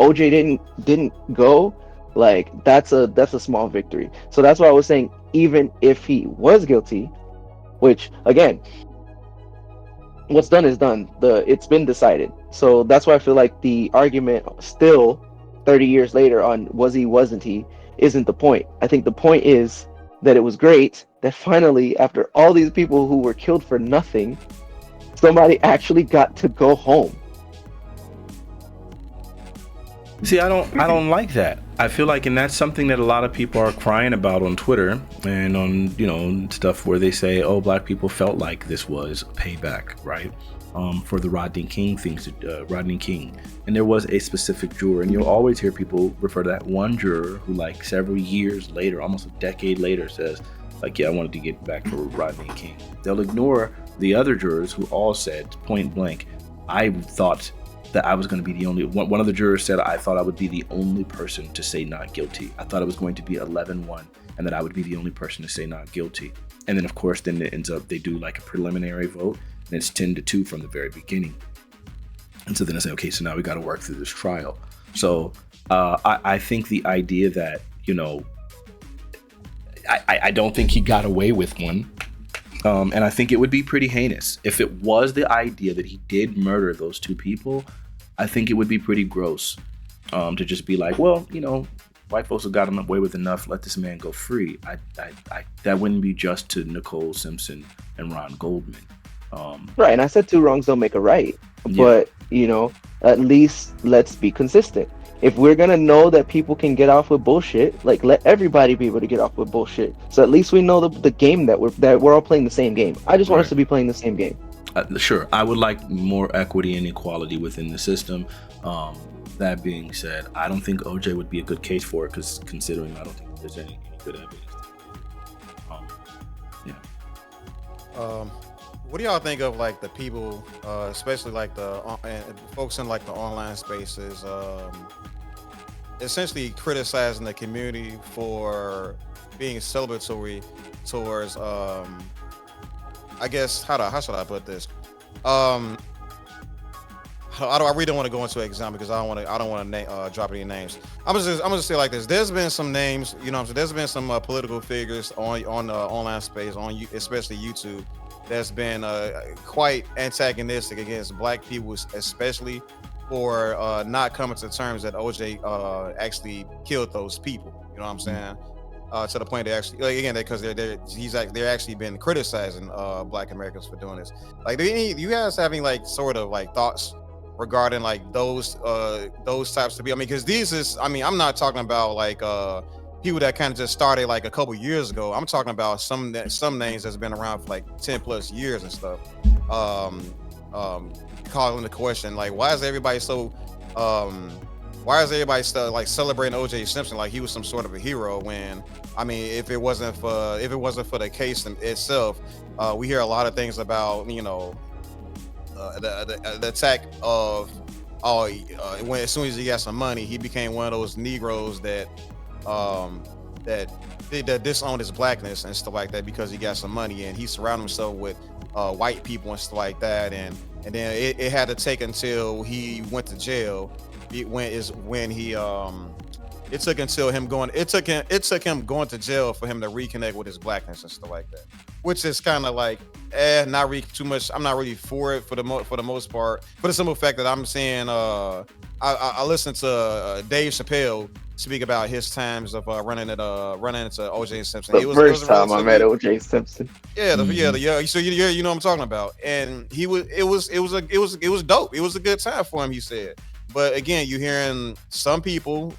OJ didn't go. Like, that's a small victory. So that's why I was saying, even if he was guilty, which again, what's done is done. It's been decided. So that's why I feel like the argument still 30 years later on wasn't he isn't the point. I think the point is that it was great that finally, after all these people who were killed for nothing, somebody actually got to go home. See, I don't like that. I feel like, and that's something that a lot of people are crying about on Twitter and on, you know, stuff where they say, oh, black people felt like this was a payback, right? For the Rodney King things, Rodney King. And there was a specific juror, and you'll always hear people refer to that one juror who, like, several years later, almost a decade later, says, like, yeah, I wanted to get back for Rodney King. They'll ignore the other jurors who all said point blank, I thought that I was going to be the only one of the jurors said, I thought I would be the only person to say not guilty. I thought it was going to be 11-1 and that I would be the only person to say not guilty. And then, of course, then it ends up, they do like a preliminary vote, and it's 10-2 from the very beginning. And so then I say, okay, so now we got to work through this trial. So I think the idea that, you know, I don't think he got away with one. And I think it would be pretty heinous. If it was the idea that he did murder those two people, I think it would be pretty gross to just be like, well, you know, white folks have gotten away with enough, let this man go free. That wouldn't be just to Nicole Simpson and Ron Goldman. Right, and I said two wrongs don't make a right. Yeah. But, you know, at least let's be consistent. If we're gonna know that people can get off with bullshit, like, let everybody be able to get off with bullshit. So at least we know the game that we're all playing the same game. I just want us to be playing the same game. Sure, I would like more equity and equality within the system. That being said, I don't think OJ would be a good case for it, because considering I don't think there's any good evidence. What do y'all think of, like, the people, especially like the folks in like the online spaces, essentially criticizing the community for being celebratory towards, I guess, how should I put this? I really don't want to go into an example because I don't want to drop any names. I'm gonna say like this. There's been some names, you know what I'm saying? There's been some political figures on the online space, especially YouTube, that's been quite antagonistic against black people, especially for not coming to terms that OJ actually killed those people. You know what I'm saying? To the point they actually, like, again, because they're actually been criticizing black Americans for doing this. Like, do you guys having like sort of like thoughts regarding like those types of people? I mean, because I'm not talking about like people that kind of just started like a couple years ago. I'm talking about some names that's been around for like 10 plus years and stuff. Calling the question, like, why is everybody still like celebrating OJ Simpson like he was some sort of a hero, when, I mean, if it wasn't for the case itself, we hear a lot of things about, you know, the attack of when as soon as he got some money, he became one of those Negroes that disowned his blackness and stuff like that because he got some money, and he surrounded himself with white people and stuff like that, and then it had to take until he went to jail. It took him going to jail for him to reconnect with his blackness and stuff like that, which is kind of like not really too much. I'm not really for it for the most part, for the simple fact that I'm saying I listened to Dave Chappelle speak about his times of running into OJ Simpson. The first time I met OJ Simpson. Yeah, so you know what I'm talking about, and it was dope. It was a good time for him, he said. But again, you're hearing some people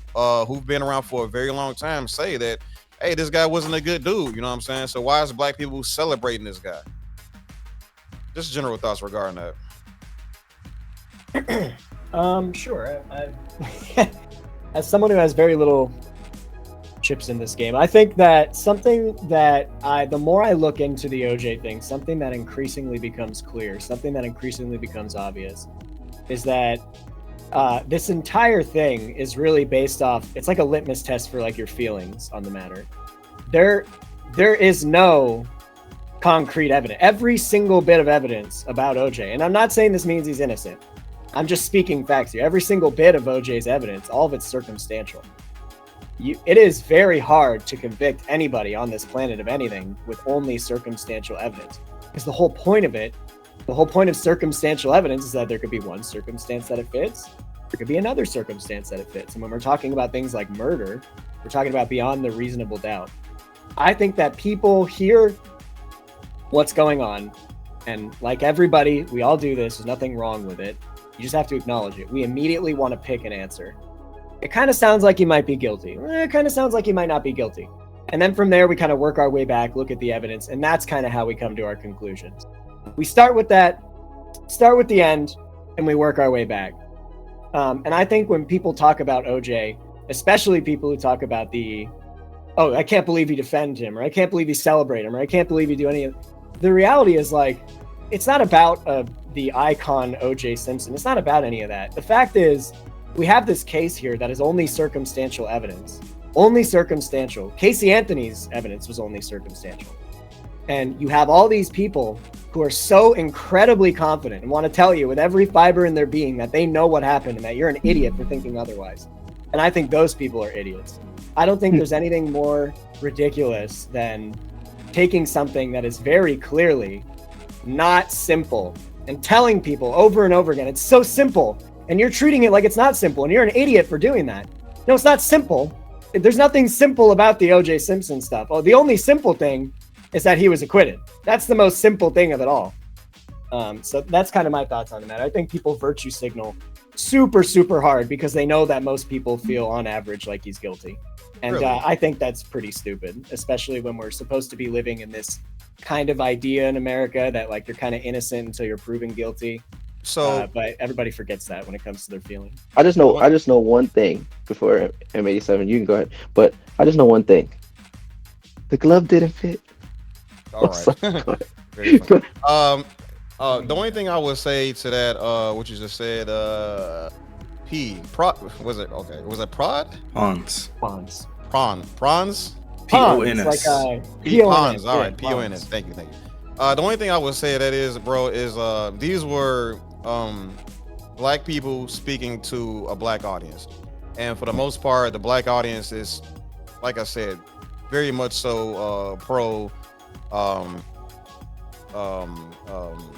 who've been around for a very long time say that, hey, this guy wasn't a good dude. You know what I'm saying? So why is black people celebrating this guy? Just general thoughts regarding that. Sure. As someone who has very little chips in this game, I think that something that the more I look into the OJ thing, something that increasingly becomes clear, something that increasingly becomes obvious, is that this entire thing is really based off, it's like a litmus test for like your feelings on the matter. There is no concrete evidence. Every single bit of evidence about OJ, and I'm not saying this means he's innocent, I'm just speaking facts here. Every single bit of OJ's evidence, all of it's circumstantial. It is very hard to convict anybody on this planet of anything with only circumstantial evidence, because the whole point of circumstantial evidence is that there could be one circumstance that it fits, there could be another circumstance that it fits. And when we're talking about things like murder, we're talking about beyond the reasonable doubt. I think that people hear what's going on, And like everybody, we all do this. There's nothing wrong with it. You just have to acknowledge it. We immediately want to pick an answer. It kind of sounds like he might be guilty. It kind of sounds like he might not be guilty. And then from there, we kind of work our way back, look at the evidence, and that's kind of how we come to our conclusions. We start with that, start with the end, and we work our way back. And I think when people talk about OJ, especially people who talk about I can't believe he defended him, or I can't believe he celebrated him, or I can't believe he do any of the reality is like, it's not about the icon OJ Simpson. It's not about any of that. The fact is, we have this case here that is only circumstantial evidence. Only circumstantial. Casey Anthony's evidence was only circumstantial. And you have all these people who are so incredibly confident and want to tell you with every fiber in their being that they know what happened and that you're an idiot for thinking otherwise. And I think those people are idiots. I don't think there's anything more ridiculous than taking something that is very clearly not simple and telling people over and over again, it's so simple, and you're treating it like it's not simple, and you're an idiot for doing that. No, it's not simple. There's nothing simple about the OJ Simpson stuff. Oh, the only simple thing is that he was acquitted. That's the most simple thing of it all. So that's kind of my thoughts on the matter. I think people virtue signal super, super hard because they know that most people feel on average like he's guilty. And Really? I think that's pretty stupid, especially when we're supposed to be living in this kind of idea in America that like you're kind of innocent until you're proven guilty. So But everybody forgets that when it comes to their feelings. I just know one thing before M87. You can go ahead, but I just know one thing. The glove didn't fit. all right. Very funny. The only thing I would say to that, what you just said, was it okay? Was it prod? Pons. Pons. Prawns? P-O-N-S. Like Pons. All right, yeah, P-O-N-S. Thank you. The only thing I would say that is, bro, is these were black people speaking to a black audience, and for the most part, the black audience is, like I said, very much so pro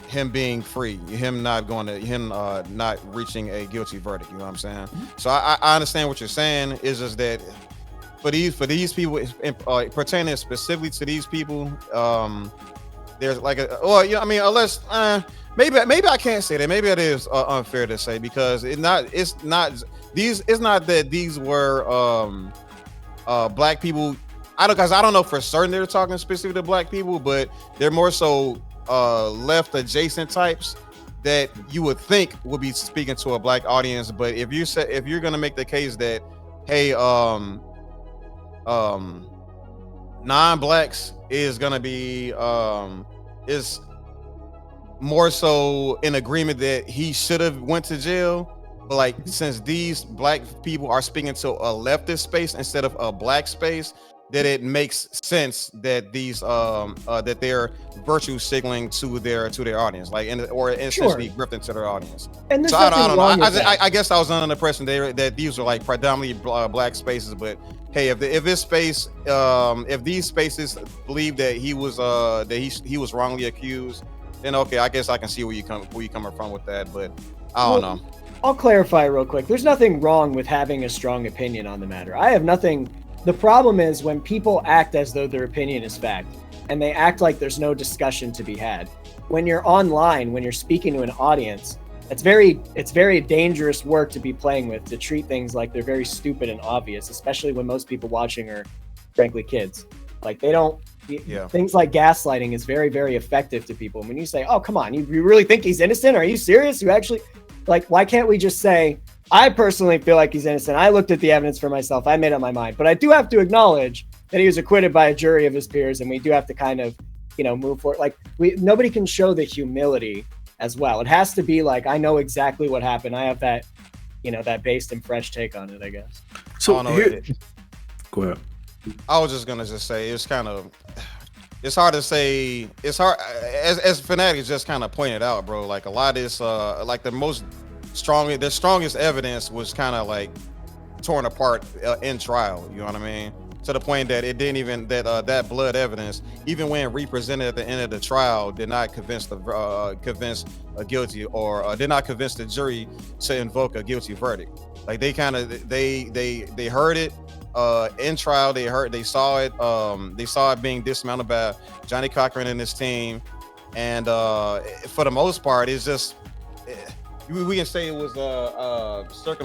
him being free, him not reaching a guilty verdict. You know what I'm saying? So I understand what you're saying. It's just that for these people, pertaining specifically to these people, there's like unless maybe I can't say that. Maybe it is unfair to say because it's not that these were black people. I don't know for certain they're talking specifically to black people, but they're more so left adjacent types that you would think would be speaking to a black audience. But if you're gonna make the case that, hey, non-blacks is gonna be is more so in agreement that he should have went to jail, but like since these black people are speaking to a leftist space instead of a black space, that it makes sense that these that they're virtue signaling to their audience, like or essentially grifting to their audience. And so I don't know. I guess I was under the impression that these were like predominantly black spaces, but hey, if this space, if these spaces believe that he was he was wrongly accused, then okay, I guess I can see where you're coming from with that, but I don't know. I'll clarify real quick. There's nothing wrong with having a strong opinion on the matter. I have nothing. The problem is when people act as though their opinion is fact, and they act like there's no discussion to be had. When you're online, when you're speaking to an audience, it's very dangerous work to be playing with, to treat things like they're very stupid and obvious, especially when most people watching are, frankly, kids. Like they don't. Yeah. Things like gaslighting is very, very effective to people. When you say, "Oh, come on, you really think he's innocent? Are you serious? You actually like? Why can't we just say?" I personally feel like he's innocent. I looked at the evidence for myself. I made up my mind. But I do have to acknowledge that he was acquitted by a jury of his peers, and we do have to kind of, move forward. Like nobody can show the humility as well. It has to be like, I know exactly what happened. I have that, that based and fresh take on it, I guess. So go ahead. I was just gonna say it's hard to say. It's hard as Fanatiq just kind of pointed out, bro. Like a lot of this, like the strongest evidence was kind of like torn apart in trial. You know what I mean? To the point that it didn't even that blood evidence, even when represented at the end of the trial, did not convince a guilty or did not convince the jury to invoke a guilty verdict. Like they kind of they heard it in trial. They saw it being dismantled by Johnny Cochran and his team. And for the most part, it's just we can say it was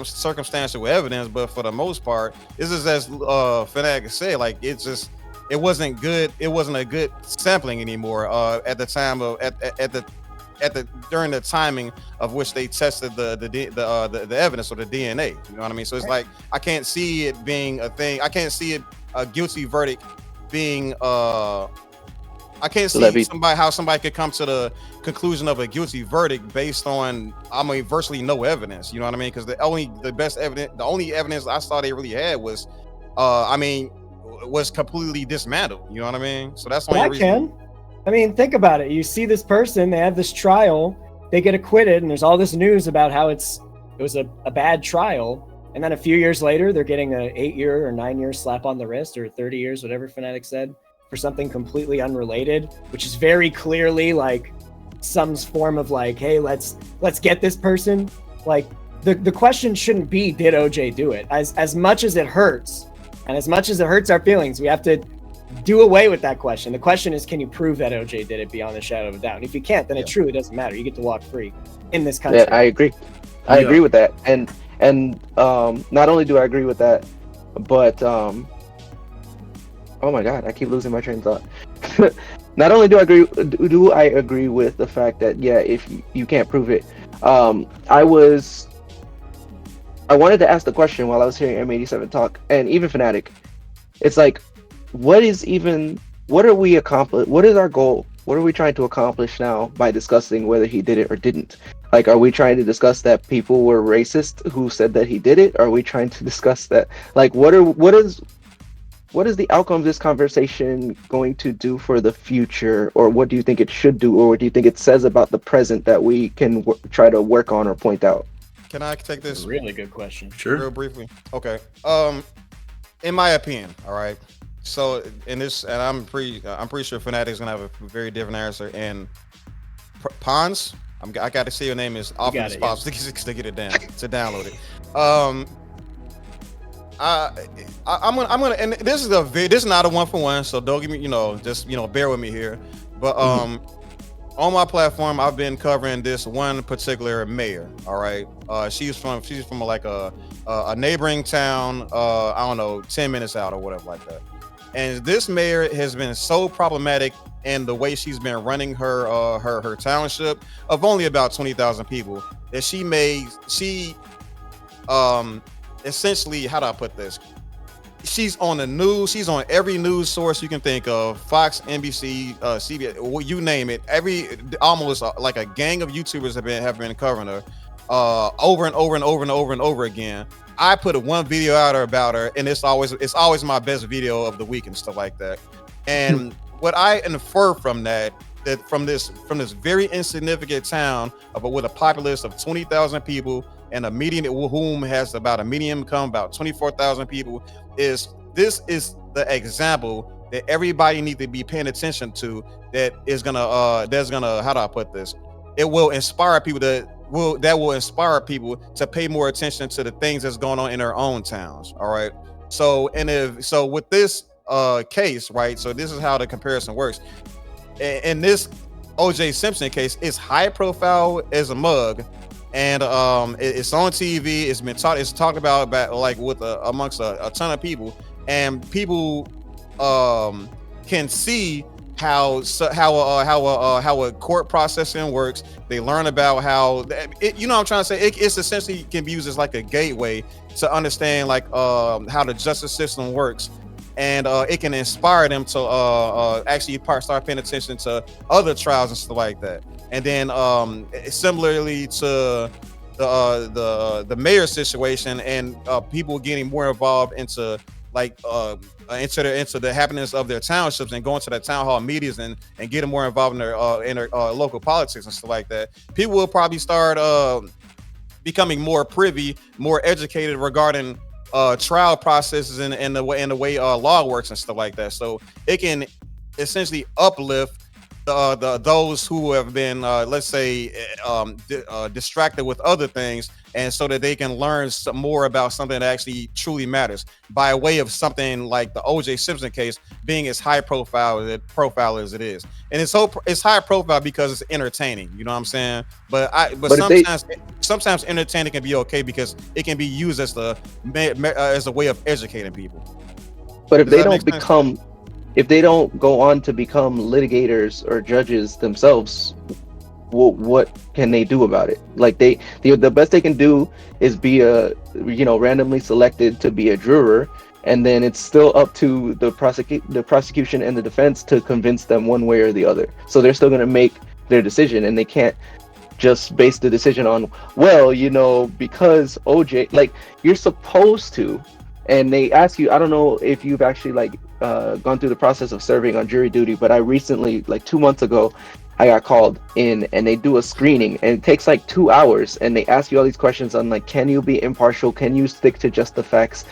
circumstantial evidence, but for the most part, this is as Fanatiq said, like it wasn't good. It wasn't a good sampling anymore. At the time of at the during the timing of which they tested the evidence or the DNA. You know what I mean? So it's like I can't see it being a thing. I can't see it a guilty verdict being I can't see how somebody could come to the conclusion of a guilty verdict based on virtually no evidence. You know what I mean? Because the only evidence I saw they really had was was completely dismantled. You know what I mean? So that's the only reason. I mean, think about it. You see this person, they have this trial, they get acquitted, and there's all this news about how it was a bad trial. And then a few years later, they're getting an 8-year or 9-year slap on the wrist, or 30 years, whatever Fanatiq said, for something completely unrelated, which is very clearly like some form of like, hey, let's get this person. Like the question shouldn't be, did OJ do it? As much as it hurts, and as much as it hurts our feelings, we have to do away with that question. The question is, can you prove that OJ did it beyond a shadow of a doubt? And if you can't, then it truly doesn't matter. You get to walk free in this country. Yeah, I agree. I agree with that. And not only do I agree with that, but oh my God, I keep losing my train of thought. Not only do I agree with the fact that if you can't prove it. I wanted to ask the question while I was hearing M87 talk, and even Fanatiq. It's like, what are we accomplish? What is our goal? What are we trying to accomplish now by discussing whether he did it or didn't? Like, are we trying to discuss that people were racist who said that he did it? Are we trying to discuss that? Like, what is the outcome of this conversation going to do for the future, or what do you think it should do, or what do you think it says about the present that we can try to work on or point out? Can I take this? Really good question. Sure. Real briefly. Okay. In my opinion, all right. So I'm pretty sure Fanatiq's gonna have a very different answer. And Pons, I got to say your name is off the spot to get it down, to download it. I'm gonna, and this is not a 1-for-1, so don't give me, just bear with me here. But on my platform, I've been covering this one particular mayor. All right, she's from like a neighboring town. I don't know, 10 minutes out or whatever like that. And this mayor has been so problematic in the way she's been running her township of only about 20,000 people that she essentially, how do I put this? She's on the news. She's on every news source you can think of: Fox, NBC, CBS, you name it. Almost like a gang of YouTubers have been covering her over and over again. I put one video out about her, and it's always my best video of the week and stuff like that. And what I infer from that from this very insignificant town with a populace of 20,000 people and a median whom has about a median income about 24,000 people, is the example that everybody needs to be paying attention to. That's gonna how do I put this? It will inspire people will inspire people to pay more attention to the things that's going on in their own towns. All right. So with this case, right? So this is how the comparison works. In this OJ Simpson case, it's high profile as a mug, and it's on TV. It's talked about like with amongst a ton of people, and people can see how a court processing works. They learn about how I'm trying to say it's essentially can be used as like a gateway to understand like how the justice system works, and it can inspire them to actually start paying attention to other trials and stuff like that. And then similarly to the mayor situation and people getting more involved into like into the happenings of their townships and going to the town hall meetings and getting more involved in their local politics and stuff like that. People will probably start becoming more privy, more educated regarding trial processes and the way law works and stuff like that. So it can essentially uplift those who have been let's say distracted with other things, and so that they can learn some more about something that actually truly matters by way of something like the OJ Simpson case, being as high profile as it is. And it's high profile because it's entertaining. You know what I'm saying? But But if they sometimes entertaining can be okay because it can be used as as a way of educating people. but if Does they that don't make sense? become if they don't go on to become litigators or judges themselves, what can they do about it? Like the best they can do is be randomly selected to be a juror, and then it's still up to the prosecution and the defense to convince them one way or the other. So they're still going to make their decision, and they can't just base the decision on, well, because OJ, like, you're supposed to. And they ask you, I don't know if you've actually gone through the process of serving on jury duty, but I recently, like 2 months ago, I got called in and they do a screening, and it takes like 2 hours, and they ask you all these questions on, like, can you be impartial? Can you stick to just the facts?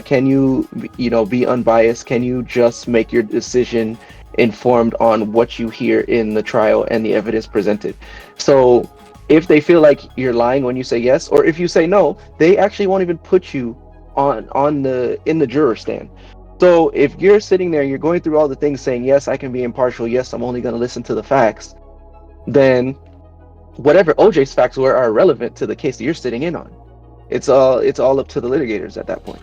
Can you, be unbiased? Can you just make your decision informed on what you hear in the trial and the evidence presented? So if they feel like you're lying when you say yes, or if you say no, they actually won't even put you in the juror stand. So if you're sitting there, you're going through all the things saying, yes, I can be impartial, yes, I'm only going to listen to the facts, then whatever OJ's facts were are irrelevant to the case that you're sitting in on. It's all up to the litigators at that point.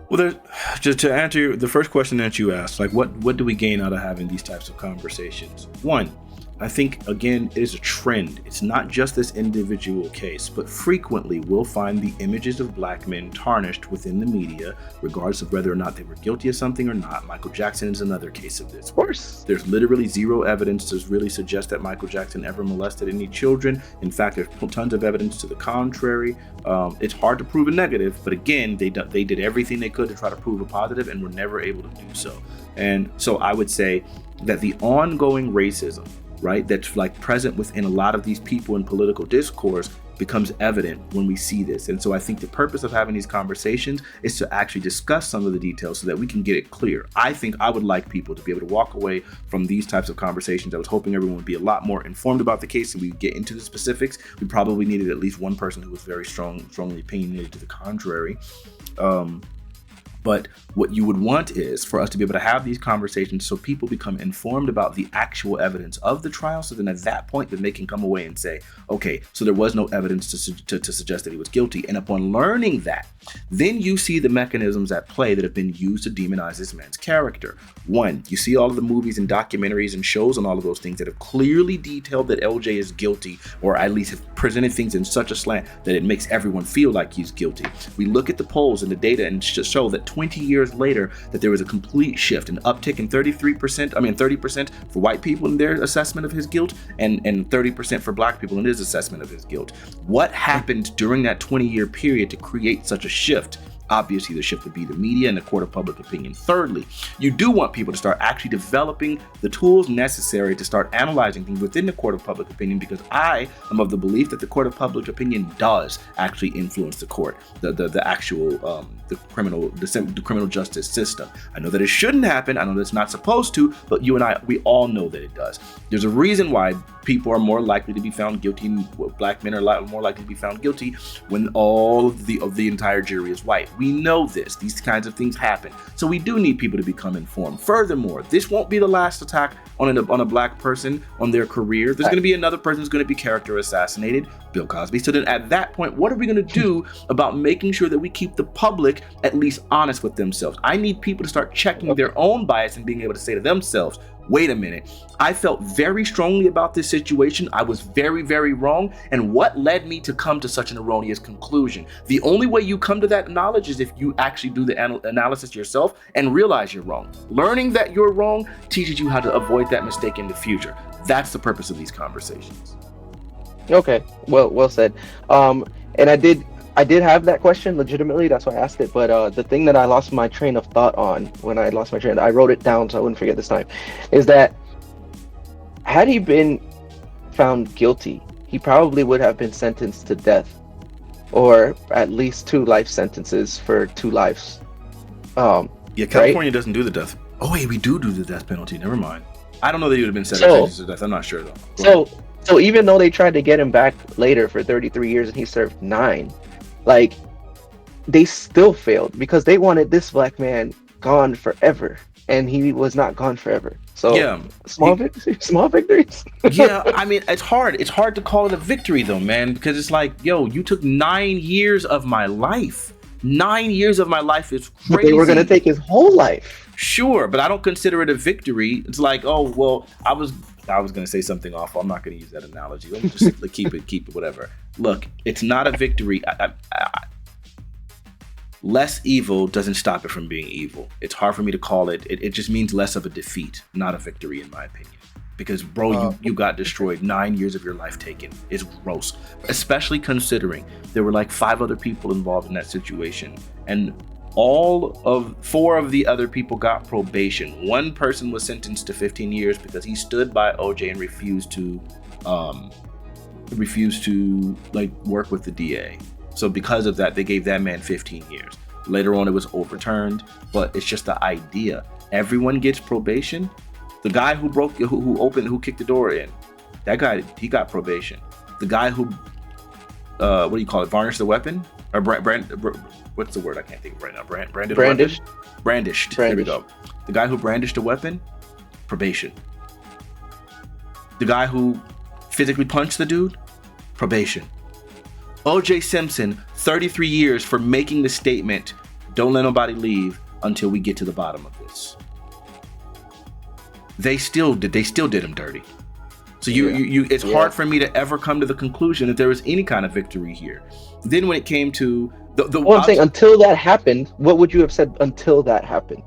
Well, just to answer the first question that you asked, like what do we gain out of having these types of conversations? One, I think, again, it is a trend. It's not just this individual case, but frequently we'll find the images of black men tarnished within the media, regardless of whether or not they were guilty of something or not. Michael Jackson is another case of this. Of course. There's literally zero evidence to really suggest that Michael Jackson ever molested any children. In fact, there's tons of evidence to the contrary. It's hard to prove a negative, but again, they did everything they could to try to prove a positive and were never able to do so. And so I would say that the ongoing racism, right, that's like present within a lot of these people in political discourse becomes evident when we see this. And so I think the purpose of having these conversations is to actually discuss some of the details so that we can get it clear. I think I would like people to be able to walk away from these types of conversations. I was hoping everyone would be a lot more informed about the case and we would get into the specifics. We probably needed at least one person who was very strongly opinionated to the contrary. But what you would want is for us to be able to have these conversations so people become informed about the actual evidence of the trial. So then at that point, then they can come away and say, okay, so there was no evidence to suggest that he was guilty. And upon learning that, then you see the mechanisms at play that have been used to demonize this man's character. One, you see all of the movies and documentaries and shows and all of those things that have clearly detailed that LJ is guilty, or at least have presented things in such a slant that it makes everyone feel like he's guilty. We look at the polls and the data and show that 20 years later that there was a complete shift, an uptick in 30% for white people in their assessment of his guilt and 30% for black people in his assessment of his guilt. What happened during that 20-year period to create such a shift? Obviously, the shift would be the media and the court of public opinion. Thirdly, you do want people to start actually developing the tools necessary to start analyzing things within the court of public opinion, because I am of the belief that the court of public opinion does actually influence the court, the actual the criminal justice system. I know that it shouldn't happen. I know that it's not supposed to, but you and I, we all know that it does. There's a reason why people are more likely to be found guilty, black men are more likely to be found guilty when all of the entire jury is white. We know this. These kinds of things happen. So we do need people to become informed. Furthermore, this won't be the last attack on a black person on their career. There's going to be another person who's going to be character assassinated, Bill Cosby. So then at that point, what are we going to do about making sure that we keep the public at least honest with themselves? I need people to start checking their own bias and being able to say to themselves, wait a minute, I felt very strongly about this situation. I was very, very wrong. And what led me to come to such an erroneous conclusion? The only way you come to that knowledge is if you actually do the analysis yourself and realize you're wrong. Learning that you're wrong teaches you how to avoid that mistake in the future. That's the purpose of these conversations. Okay, well said. And I did have that question legitimately. That's why I asked it. But the thing that I lost my train of thought on I wrote it down so I wouldn't forget this time, is that had he been found guilty, he probably would have been sentenced to death, or at least 2 life sentences for 2 lives. Yeah, California doesn't do the death. Oh wait, we do the death penalty. Never mind. I don't know that he would have been sentenced to death. I'm not sure though. So even though they tried to get him back later for 33 years and he served 9, like, they still failed because they wanted this black man gone forever. and he was not gone forever. So Yeah, small victories, small victories. yeah. I mean, it's hard. It's hard to call it a victory though, man, because it's like, yo, you took 9 years of my life. 9 years of my life is crazy. But they were gonna take his whole life. Sure, but I don't consider it a victory. It's like, oh well, I was gonna say something awful. I'm not gonna use that analogy. Let me just like, keep it, whatever. Look, it's not a victory. Less evil doesn't stop it from being evil. It's hard for me to call it. It just means less of a defeat, not a victory, in my opinion. Because, bro, you got destroyed. 9 years of your life taken. It's gross. Especially considering there were like 5 other people involved in that situation. And all of 4 of the other people got probation. One person was sentenced to 15 years because he stood by OJ and refused to like work with the DA. So because of that, they gave that man 15 years. Later on, it was overturned, but it's just the idea. Everyone gets probation. The guy who kicked the door in, that guy, he got probation. The guy who, what do you call it? Varnished the weapon? Or what's the word? I can't think of right now. Brandished. There we go. The guy who brandished a weapon, probation. The guy who physically punched the dude, probation. OJ Simpson, 33 years for making the statement, don't let nobody leave until we get to the bottom of this. They still did him dirty. So it's hard for me to ever come to the conclusion that there was any kind of victory here. Then when it came to I'm saying, until that happened, what would you have said until that happened?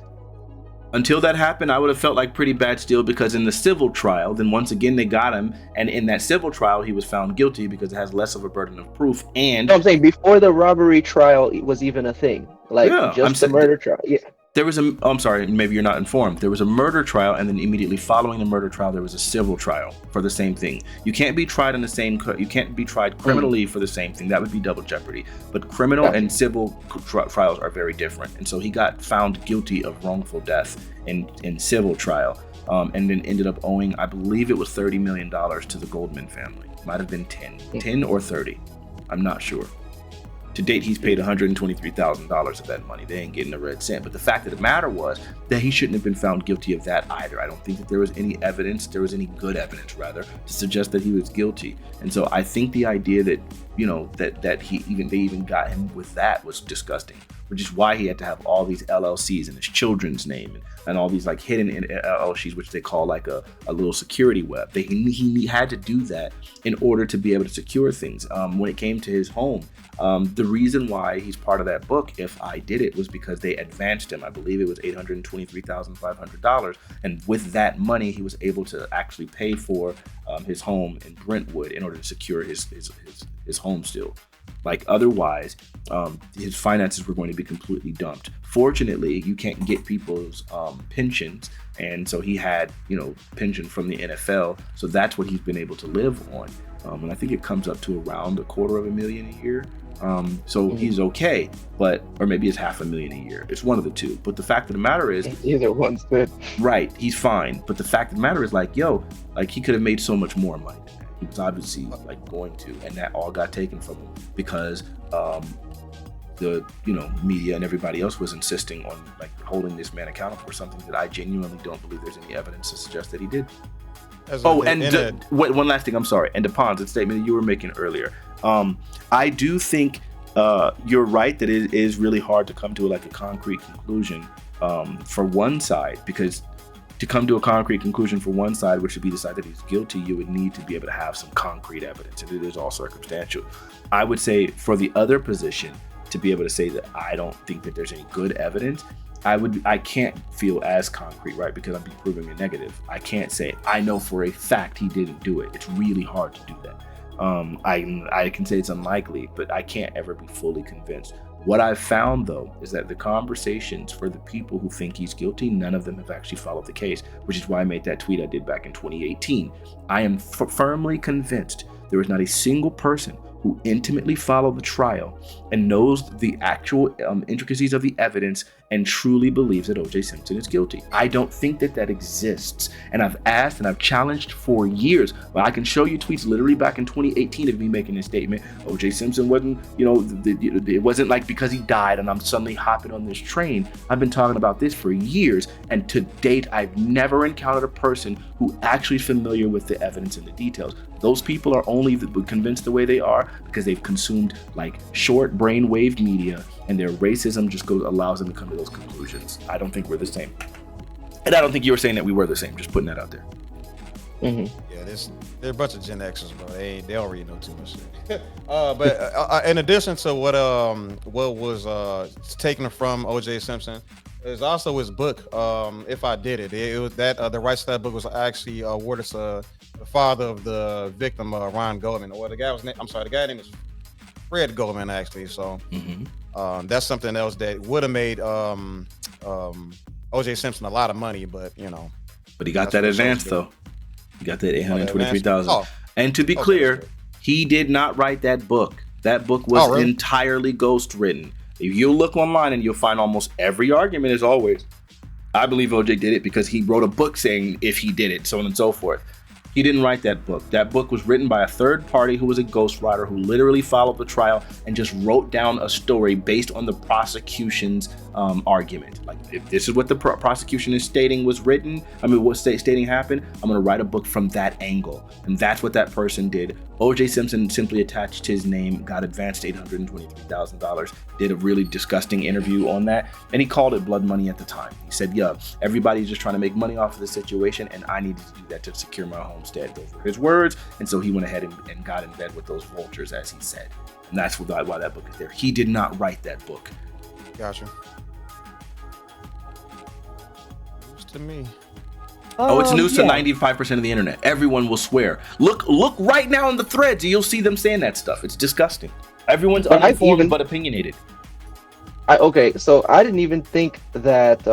Until that happened, I would have felt like pretty bad still, because in the civil trial, then once again they got him, and in that civil trial he was found guilty because it has less of a burden of proof. And I'm saying before the robbery trial was even a thing, like just the murder trial. Yeah. There was I'm sorry, maybe you're not informed. There was a murder trial, and then immediately following the murder trial, there was a civil trial for the same thing. You can't be tried you can't be tried criminally for the same thing. That would be double jeopardy. But criminal and civil trials are very different. And so he got found guilty of wrongful death in civil trial, and then ended up owing, I believe it was $30 million to the Goldman family. Might have been 10 or 30. I'm not sure. To date, he's paid $123,000 of that money. They ain't getting a red cent. But the fact of the matter was that he shouldn't have been found guilty of that either. I don't think that there was any good evidence, rather, to suggest that he was guilty. And so I think the idea that, that they even got him with that was disgusting, which is why he had to have all these LLCs in his children's name and all these like hidden LLCs, which they call like a little security web. He had to do that in order to be able to secure things. When it came to his home, the reason why he's part of that book, If I Did It, was because they advanced him. I believe it was $823,500. And with that money, he was able to actually pay for his home in Brentwood in order to secure his home still. Like otherwise, his finances were going to be completely dumped. Fortunately, you can't get people's pensions. And so he had, pension from the NFL. So that's what he's been able to live on. And I think it comes up to around $250,000 a year. So he's okay, or maybe it's $500,000 a year. It's one of the two. But the fact of the matter is, either one's good. Right, he's fine. But the fact of the matter is, he could have made so much more money than that. He was obviously going to, and that all got taken from him because the media and everybody else was insisting on holding this man accountable for something that I genuinely don't believe there's any evidence to suggest that he did. One last thing, I'm sorry. And DePon's, the statement that you were making earlier. I do think you're right that it is really hard to come to a concrete conclusion for one side, because to come to a concrete conclusion for one side, which would be the side that he's guilty, you would need to be able to have some concrete evidence, and it is all circumstantial. I would say for the other position, to be able to say that I don't think that there's any good evidence, I can't feel as concrete, right? Because I'm proving a negative. I can't say I know for a fact he didn't do it. It's really hard to do that. I can say it's unlikely, but I can't ever be fully convinced. What I've found, though, is that the conversations for the people who think he's guilty, none of them have actually followed the case, which is why I made that tweet I did back in 2018. I am firmly convinced there is not a single person who intimately followed the trial and knows the actual intricacies of the evidence and truly believes that OJ Simpson is guilty. I don't think that that exists. And I've asked and I've challenged for years. But I can show you tweets literally back in 2018 of me making this statement. OJ Simpson wasn't, it wasn't like because he died and I'm suddenly hopping on this train. I've been talking about this for years. And to date, I've never encountered a person who actually is familiar with the evidence and the details. Those people are only convinced the way they are because they've consumed like short brainwave media, and their racism just allows them to come to those conclusions. I don't think we're the same. And I don't think you were saying that we were the same, just putting that out there. Mm-hmm. Yeah, they're a bunch of Gen Xers, bro. They don't really know too much shit. But in addition to what was taken from OJ Simpson, there's also his book, If I Did It. It was that the rights to that book was actually awarded to the father of the victim, Ron Goldman. Or the guy name is Fred Goldman, actually. So that's something else that would have made OJ Simpson a lot of money, but But he got that advance though. He got that $823,000. Oh. And to be clear, he did not write that book. That book was entirely ghost written. If you look online and you'll find almost every argument is always, I believe OJ did it because he wrote a book saying if he did it, so on and so forth. He didn't write that book. That book was written by a third party who was a ghostwriter who literally followed the trial and just wrote down a story based on the prosecution's argument. Like, if this is what the prosecution is stating was written, what stating happened, I'm going to write a book from that angle. And that's what that person did. OJ Simpson simply attached his name, got advanced $823,000, did a really disgusting interview on that, and he called it blood money at the time. He said, yeah, everybody's just trying to make money off of the situation, and I needed to do that to secure my homestead. Those were his words, and so he went ahead and got in bed with those vultures, as he said. And that's why that book is there. He did not write that book. Gotcha. News to me. Oh, it's news to 95% of the internet. Everyone will swear. Look right now in the threads, and you'll see them saying that stuff. It's disgusting. Everyone's uninformed but opinionated. So I didn't even think that.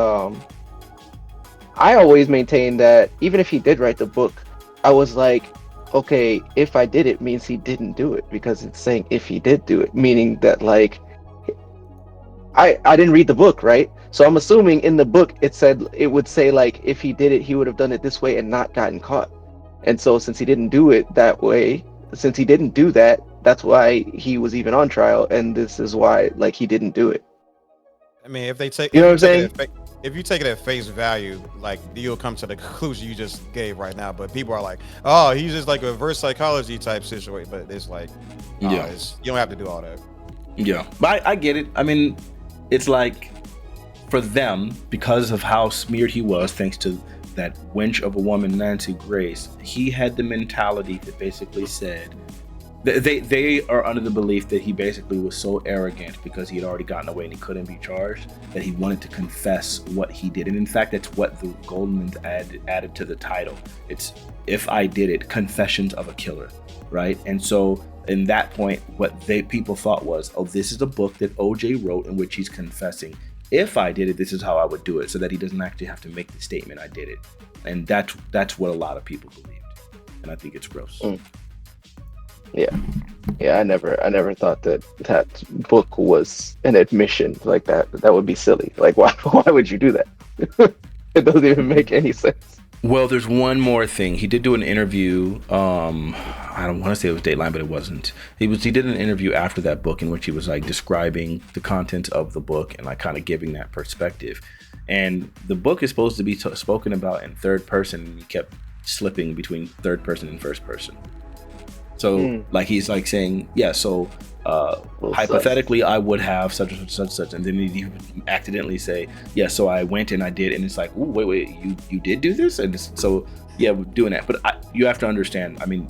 I always maintained that even if he did write the book, I was like, okay, if I did it means he didn't do it, because it's saying if he did do it, meaning that like I didn't read the book, right? So I'm assuming in the book it would say like if he did it, he would have done it this way and not gotten caught. And so since he didn't do it that way, since he didn't do that, that's why he was even on trial, and this is why like he didn't do it. I mean, if they take, you know what I'm saying? If you take it at face value, like you'll come to the conclusion you just gave right now. But people are like, oh, he's just like a reverse psychology type situation. But it's like, you don't have to do all that. Yeah, but I get it. I mean, it's like for them, because of how smeared he was, thanks to that wench of a woman, Nancy Grace, he had the mentality that basically said, they are under the belief that he basically was so arrogant because he had already gotten away and he couldn't be charged, that he wanted to confess what he did. And in fact, that's what the Goldmans added to the title. It's If I Did It, Confessions of a Killer, right? And so in that point, what people thought was, oh, this is a book that OJ wrote in which he's confessing. If I did it, this is how I would do it, so that he doesn't actually have to make the statement, I did it. And that's what a lot of people believed. And I think it's gross. Yeah, I never thought that book was an admission like that. That would be silly. Like, why would you do that? It doesn't even make any sense. Well, there's one more thing. He did do an interview. I don't want to say it was Dateline, but it wasn't. He did an interview after that book in which he was like describing the content of the book and like kind of giving that perspective. And the book is supposed to be spoken about in third person, and he kept slipping between third person and first person. So like he's like saying, yeah, so hypothetically I would have such and such, and then he would accidentally say, yeah, so I went and I did, and it's like, ooh, wait, you did do this? And so yeah, we're doing that. But you have to understand, I mean,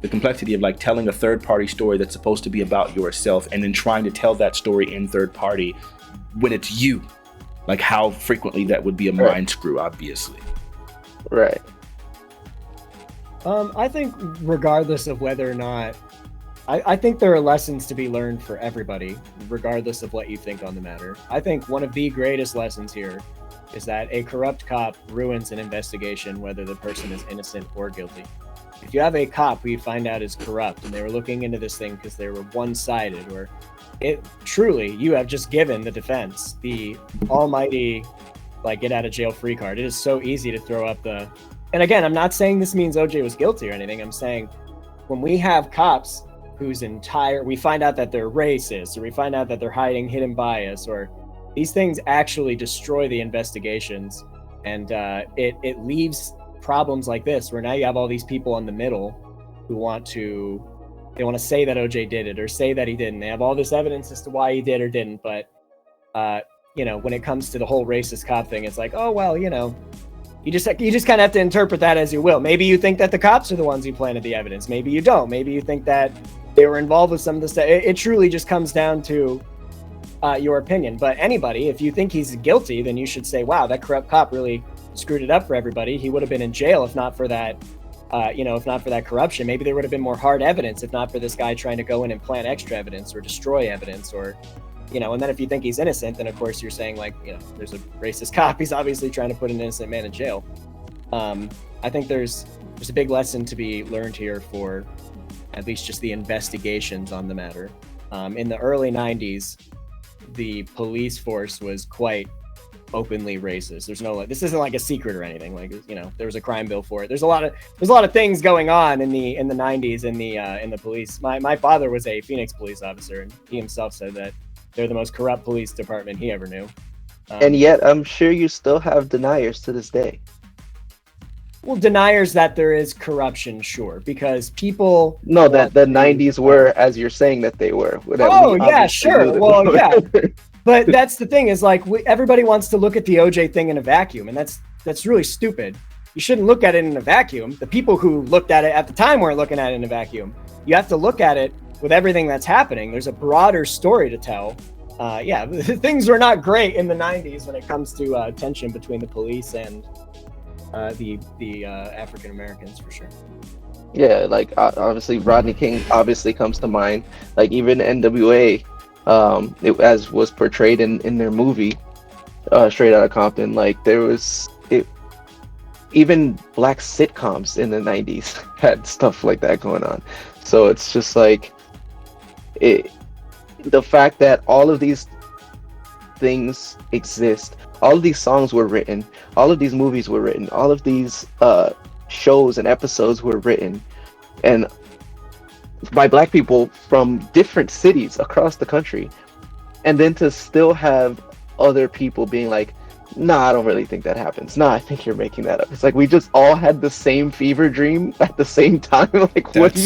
the complexity of like telling a third party story that's supposed to be about yourself and then trying to tell that story in third party when it's you, like how frequently that would be a mind screw, obviously. Right. I think regardless of whether or not, I think there are lessons to be learned for everybody, regardless of what you think on the matter. I think one of the greatest lessons here is that a corrupt cop ruins an investigation, whether the person is innocent or guilty. if you have a cop who you find out is corrupt and they were looking into this thing because they were one-sided, or it truly, you have just given the defense the almighty like get out of jail free card. It is so easy to throw up the, and again, I'm not saying this means OJ was guilty or anything. I'm saying when we have cops whose we find out that they're racist, or we find out that they're hiding hidden bias, or these things actually destroy the investigations, and it leaves problems like this where now you have all these people in the middle who want to say that OJ did it or say that he didn't. They have all this evidence as to why he did or didn't, but when it comes to the whole racist cop thing, it's like, oh well, you just kind of have to interpret that as you will. Maybe you think that the cops are the ones who planted the evidence. Maybe you don't. Maybe you think that they were involved with some of the stuff. It truly just comes down to your opinion. But anybody, if you think he's guilty, then you should say, wow, that corrupt cop really screwed it up for everybody. He would have been in jail if not for that, if not for that corruption. Maybe there would have been more hard evidence if not for this guy trying to go in and plant extra evidence or destroy evidence, or and then if you think he's innocent, then of course you're saying like, there's a racist cop. He's obviously trying to put an innocent man in jail. I think there's a big lesson to be learned here for at least just the investigations on the matter. In the early 90s, the police force was quite openly racist. This isn't like a secret or anything. Like, there was a crime bill for it. There's a lot of things going on in the 90s in the police. My father was a Phoenix police officer, and he himself said that they're the most corrupt police department he ever knew. And yet, I'm sure you still have deniers to this day. Well, deniers that there is corruption, sure, because people... No, that the 90s were, as you're saying that they were. Oh, yeah, sure. Well, yeah. But that's the thing is, like, everybody wants to look at the OJ thing in a vacuum, and that's really stupid. You shouldn't look at it in a vacuum. The people who looked at it at the time weren't looking at it in a vacuum. You have to look at it with everything that's happening. There's a broader story to tell. Things were not great in the 90s when it comes to tension between the police and the African Americans, for sure. Yeah, like obviously Rodney King obviously comes to mind. Like even NWA, as was portrayed in their movie, Straight Outta Compton. Like even black sitcoms in the 90s had stuff like that going on. So it's just like the fact that all of these things exist, all of these songs were written, all of these movies were written, all of these shows and episodes were written, and by black people from different cities across the country, and then to still have other people being like, nah, I don't really think that happens. Nah, I think you're making that up. It's like we just all had the same fever dream at the same time. Like, where do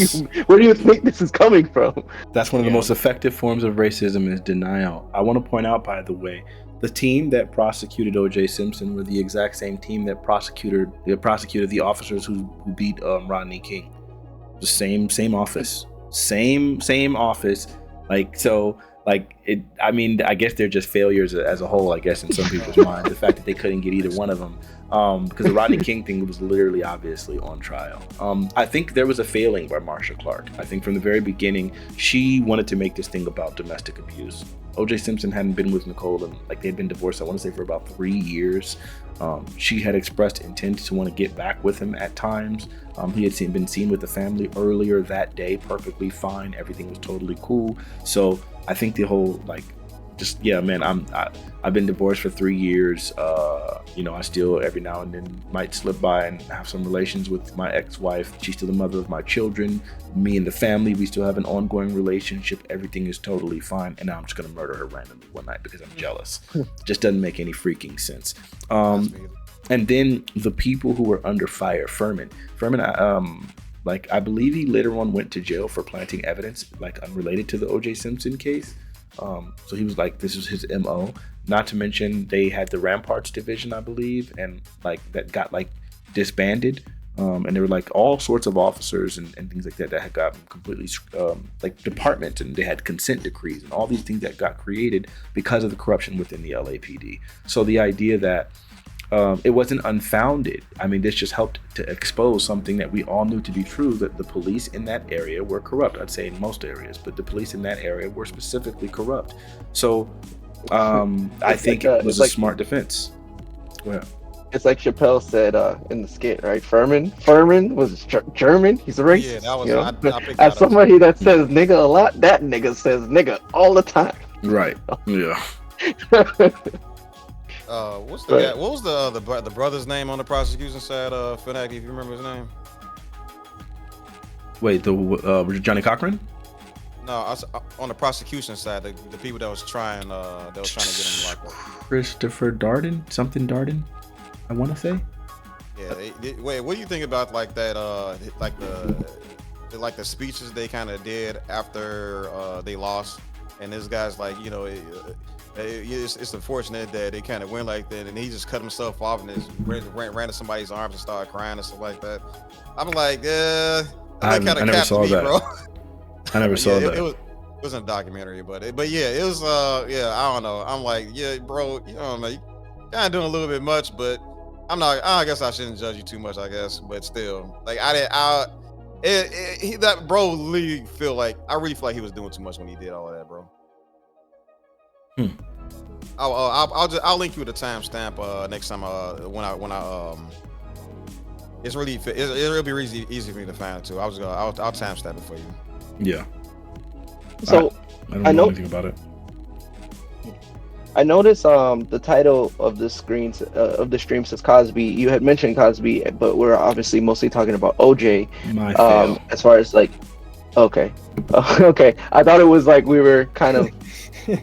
you think this is coming from? That's one of the most effective forms of racism, is denial. I want to point out, by the way, the team that prosecuted OJ Simpson were the exact same team that prosecuted the officers who beat Rodney King. The same office, same office. I guess they're just failures as a whole, I guess, in some people's minds. The fact that they couldn't get either one of them, because the Rodney King thing was literally obviously on trial. I think there was a failing by Marsha Clark. I think from the very beginning, she wanted to make this thing about domestic abuse. OJ Simpson hadn't been with Nicole, and they had been divorced, I want to say, for about 3 years. She had expressed intent to want to get back with him at times. He had been seen with the family earlier that day, perfectly fine. Everything was totally cool. So I think the whole I've been divorced for 3 years. I still every now and then might slip by and have some relations with my ex-wife. She's still the mother of my children. Me and the family, we still have an ongoing relationship. Everything is totally fine. And now I'm just gonna murder her randomly one night because I'm jealous. Just doesn't make any freaking sense. And then the people who were under fire, Furman, I believe he later on went to jail for planting evidence, unrelated to the OJ Simpson case. So he was this was his MO. Not to mention they had the Ramparts division, I believe, and that got disbanded. And there were all sorts of officers and things like that had got completely departments, and they had consent decrees and all these things that got created because of the corruption within the LAPD. So the idea that it wasn't unfounded. I mean, this just helped to expose something that we all knew to be true, that the police in that area were corrupt. I'd say in most areas, but the police in that area were specifically corrupt. So I think it was a smart defense. Go ahead. It's like Chappelle said in the skit, right? Furman was German. He's a Yeah, racist. that was You I, know, I picked as that up somebody too. that says nigga a lot, that nigga says nigga all the time. Right. Yeah. What's the guy? But What was the brother's name on the prosecution side? Fanatiq, if you remember his name. Wait, Johnny Cochran? No, on the prosecution side, the people that was trying to get him locked up. Christopher Darden? Something Darden? I want to say. Yeah. Wait, what do you think about like that? Like the speeches they kind of did after they lost, and this guy's like, it's unfortunate that they kind of went like that, and he just cut himself off and just ran to somebody's arms and started crying and stuff like that. I'm like, that kind of never saw me, that. bro. I never saw that. It wasn't a documentary, but yeah, it was. I don't know. I'm like, yeah, bro, you know, you kind of doing a little bit much, but I'm not. I guess I shouldn't judge you too much. I guess, but still, like that bro really feel like I really feel like he was doing too much when he did all of that, bro. I'll link you with a timestamp next time when I it'll be easy for me to find it too. I'll timestamp it for you. Yeah. so I don't know anything about it. I noticed the title of the stream says Cosby. You had mentioned Cosby, but we're obviously mostly talking about OJ. My fail. As far as like, okay, okay. I thought it was like we were kind of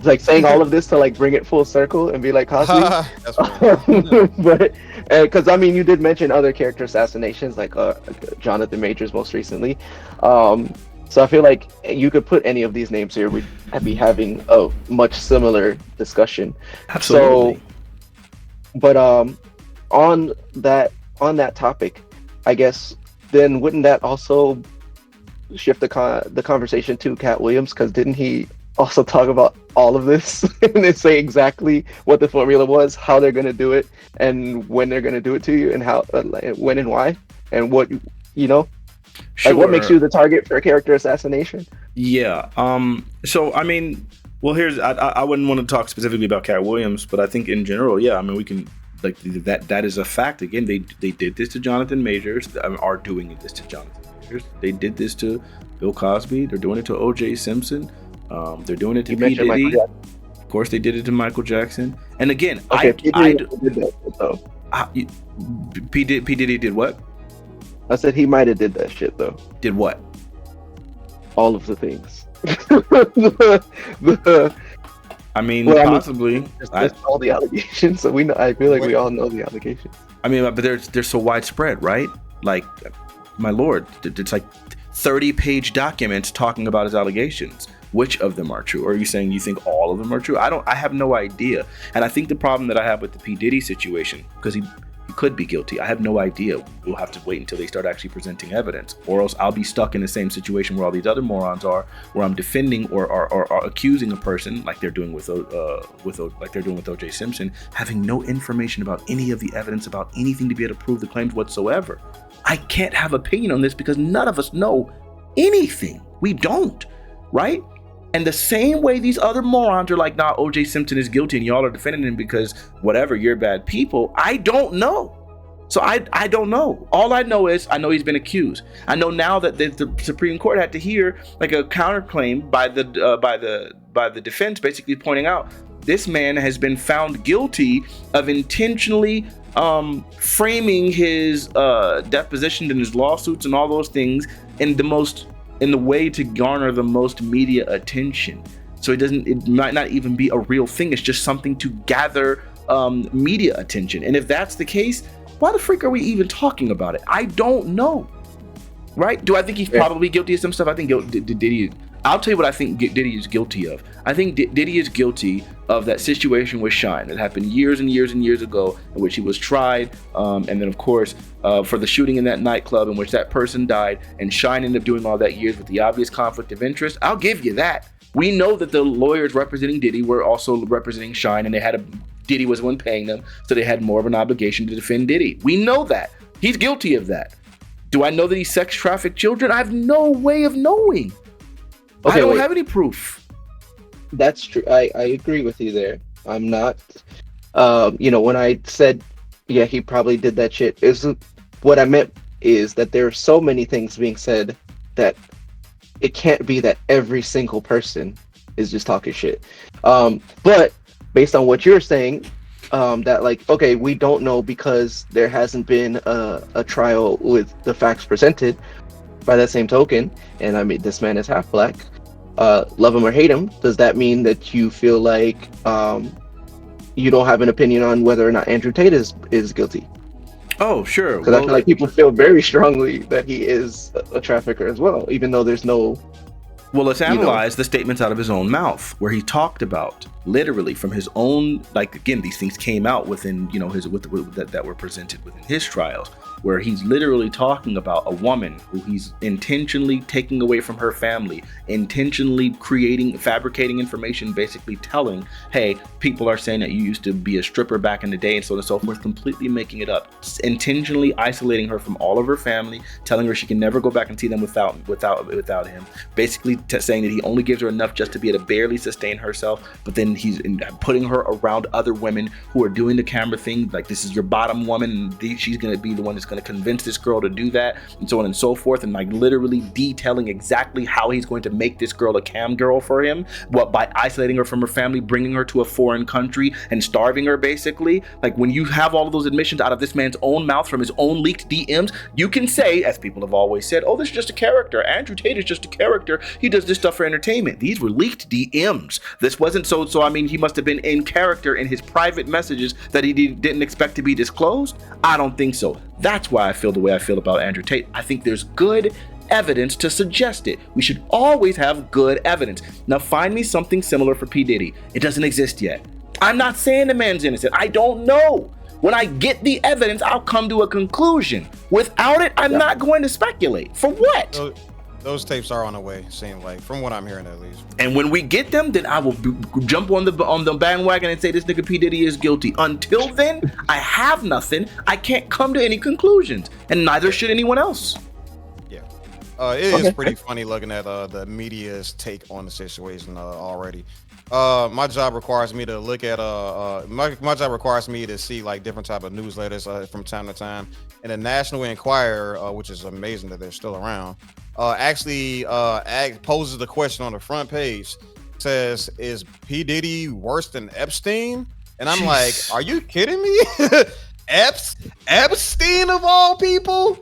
like saying all of this to like bring it full circle and be like Cosby. That's funny. But because I mean, you did mention other character assassinations, like Jonathan Majors most recently. So I feel like you could put any of these names here, we'd be having a much similar discussion. Absolutely. So, but on that topic, I guess then wouldn't that also shift the conversation to Cat Williams? Because didn't he also talk about all of this and then say exactly what the formula was, how they're going to do it, and when they're going to do it to you, and how, when and why, and what, you know? Sure. Like, what makes you the target for a character assassination? Yeah. So I mean, well, I wouldn't want to talk specifically about Cat Williams, but I think in general, yeah. I mean, we can like that is a fact. Again, they did this to Jonathan Majors. Are doing this to Jonathan Majors. They did this to Bill Cosby. They're doing it to OJ Simpson. They're doing it to P. Diddy. Of course, they did it to Michael Jackson. And again, okay, P. Diddy did what? I said he might have did that shit though. Did what? All of the things. I mean, well, possibly. Just all the allegations. So we know. I feel like we all know the allegations. I mean, but they're so widespread, right? Like, my lord, it's like 30-page documents talking about his allegations. Which of them are true? Or are you saying you think all of them are true? I have no idea. And I think the problem that I have with the P. Diddy situation, because he could be guilty. I have no idea. We'll have to wait until they start actually presenting evidence, or else I'll be stuck in the same situation where all these other morons are, where I'm defending or accusing a person like they're doing with OJ Simpson, having no information about any of the evidence about anything to be able to prove the claims whatsoever. I can't have opinion on this because none of us know anything. We don't, right? And the same way these other morons are like, nah, OJ Simpson is guilty and y'all are defending him because whatever, you're bad people. I don't know. So I don't know. All I know is I know he's been accused. I know now that the Supreme Court had to hear like a counterclaim by the defense, basically pointing out this man has been found guilty of intentionally framing his depositions and his lawsuits and all those things in the way to garner the most media attention. So it might not even be a real thing. It's just something to gather media attention. And if that's the case, why the freak are we even talking about it? I don't know. Right? Do I think he's probably guilty of some stuff? I think Diddy. I'll tell you what I think Diddy is guilty of. I think Diddy is guilty of that situation with Shine that happened years and years and years ago, in which he was tried, and then of course for the shooting in that nightclub in which that person died, and Shine ended up doing all that years with the obvious conflict of interest. I'll give you that. We know that the lawyers representing Diddy were also representing Shine, and Diddy was the one paying them, so they had more of an obligation to defend Diddy. We know that. He's guilty of that. Do I know that he sex trafficked children? I have no way of knowing. Okay, I don't have any proof. That's true. I agree with you there. I'm not, when I said yeah, he probably did that shit. Is what I meant is that there are so many things being said that it can't be that every single person is just talking shit. But based on what you're saying, that like, okay, we don't know because there hasn't been a trial with the facts presented. By that same token, and I mean, this man is half black. Love him or hate him, does that mean that you feel like you don't have an opinion on whether or not Andrew Tate is guilty? Oh, sure. Because I feel like people feel very strongly that he is a trafficker as well, even though there's no. Well, let's analyze the statements out of his own mouth, where he talked about literally from his own, like, again, these things came out within, you know, that were presented within his trials, where he's literally talking about a woman who he's intentionally taking away from her family, intentionally fabricating information, basically telling, hey, people are saying that you used to be a stripper back in the day, and so on and so forth, completely making it up, intentionally isolating her from all of her family, telling her she can never go back and see them without him, basically saying that he only gives her enough just to be able to barely sustain herself, but then he's putting her around other women who are doing the camera thing, like, this is your bottom woman, and she's going to be the one that's going to convince this girl to do that, and so on and so forth, and like literally detailing exactly how he's going to make this girl a cam girl for him, by isolating her from her family, bringing her to a foreign country and starving her, basically. Like, when you have all of those admissions out of this man's own mouth from his own leaked DMs, you can say, as people have always said, oh, this is just a character, Andrew Tate is just a character, he does this stuff for entertainment. These were leaked DMs. This wasn't so I mean, he must have been in character in his private messages that he didn't expect to be disclosed. I don't think so. That's why I feel the way I feel about Andrew Tate. I think there's good evidence to suggest it. We should always have good evidence. Now find me something similar for P. Diddy. It doesn't exist yet. I'm not saying the man's innocent. I don't know. When I get the evidence, I'll come to a conclusion. Without it, I'm not going to speculate. For what? Those tapes are on the way, seem like, from what I'm hearing at least. And when we get them, then I will jump on the bandwagon and say this nigga P. Diddy is guilty. Until then, I have nothing. I can't come to any conclusions, and neither should anyone else. Yeah, it is pretty funny looking at the media's take on the situation already. My job requires me to look at my job requires me to see like different type of newsletters from time to time, and the National Enquirer, which is amazing that they're still around, actually poses the question on the front page, says, is P. Diddy worse than Epstein? And I'm like, are you kidding me? Epstein of all people?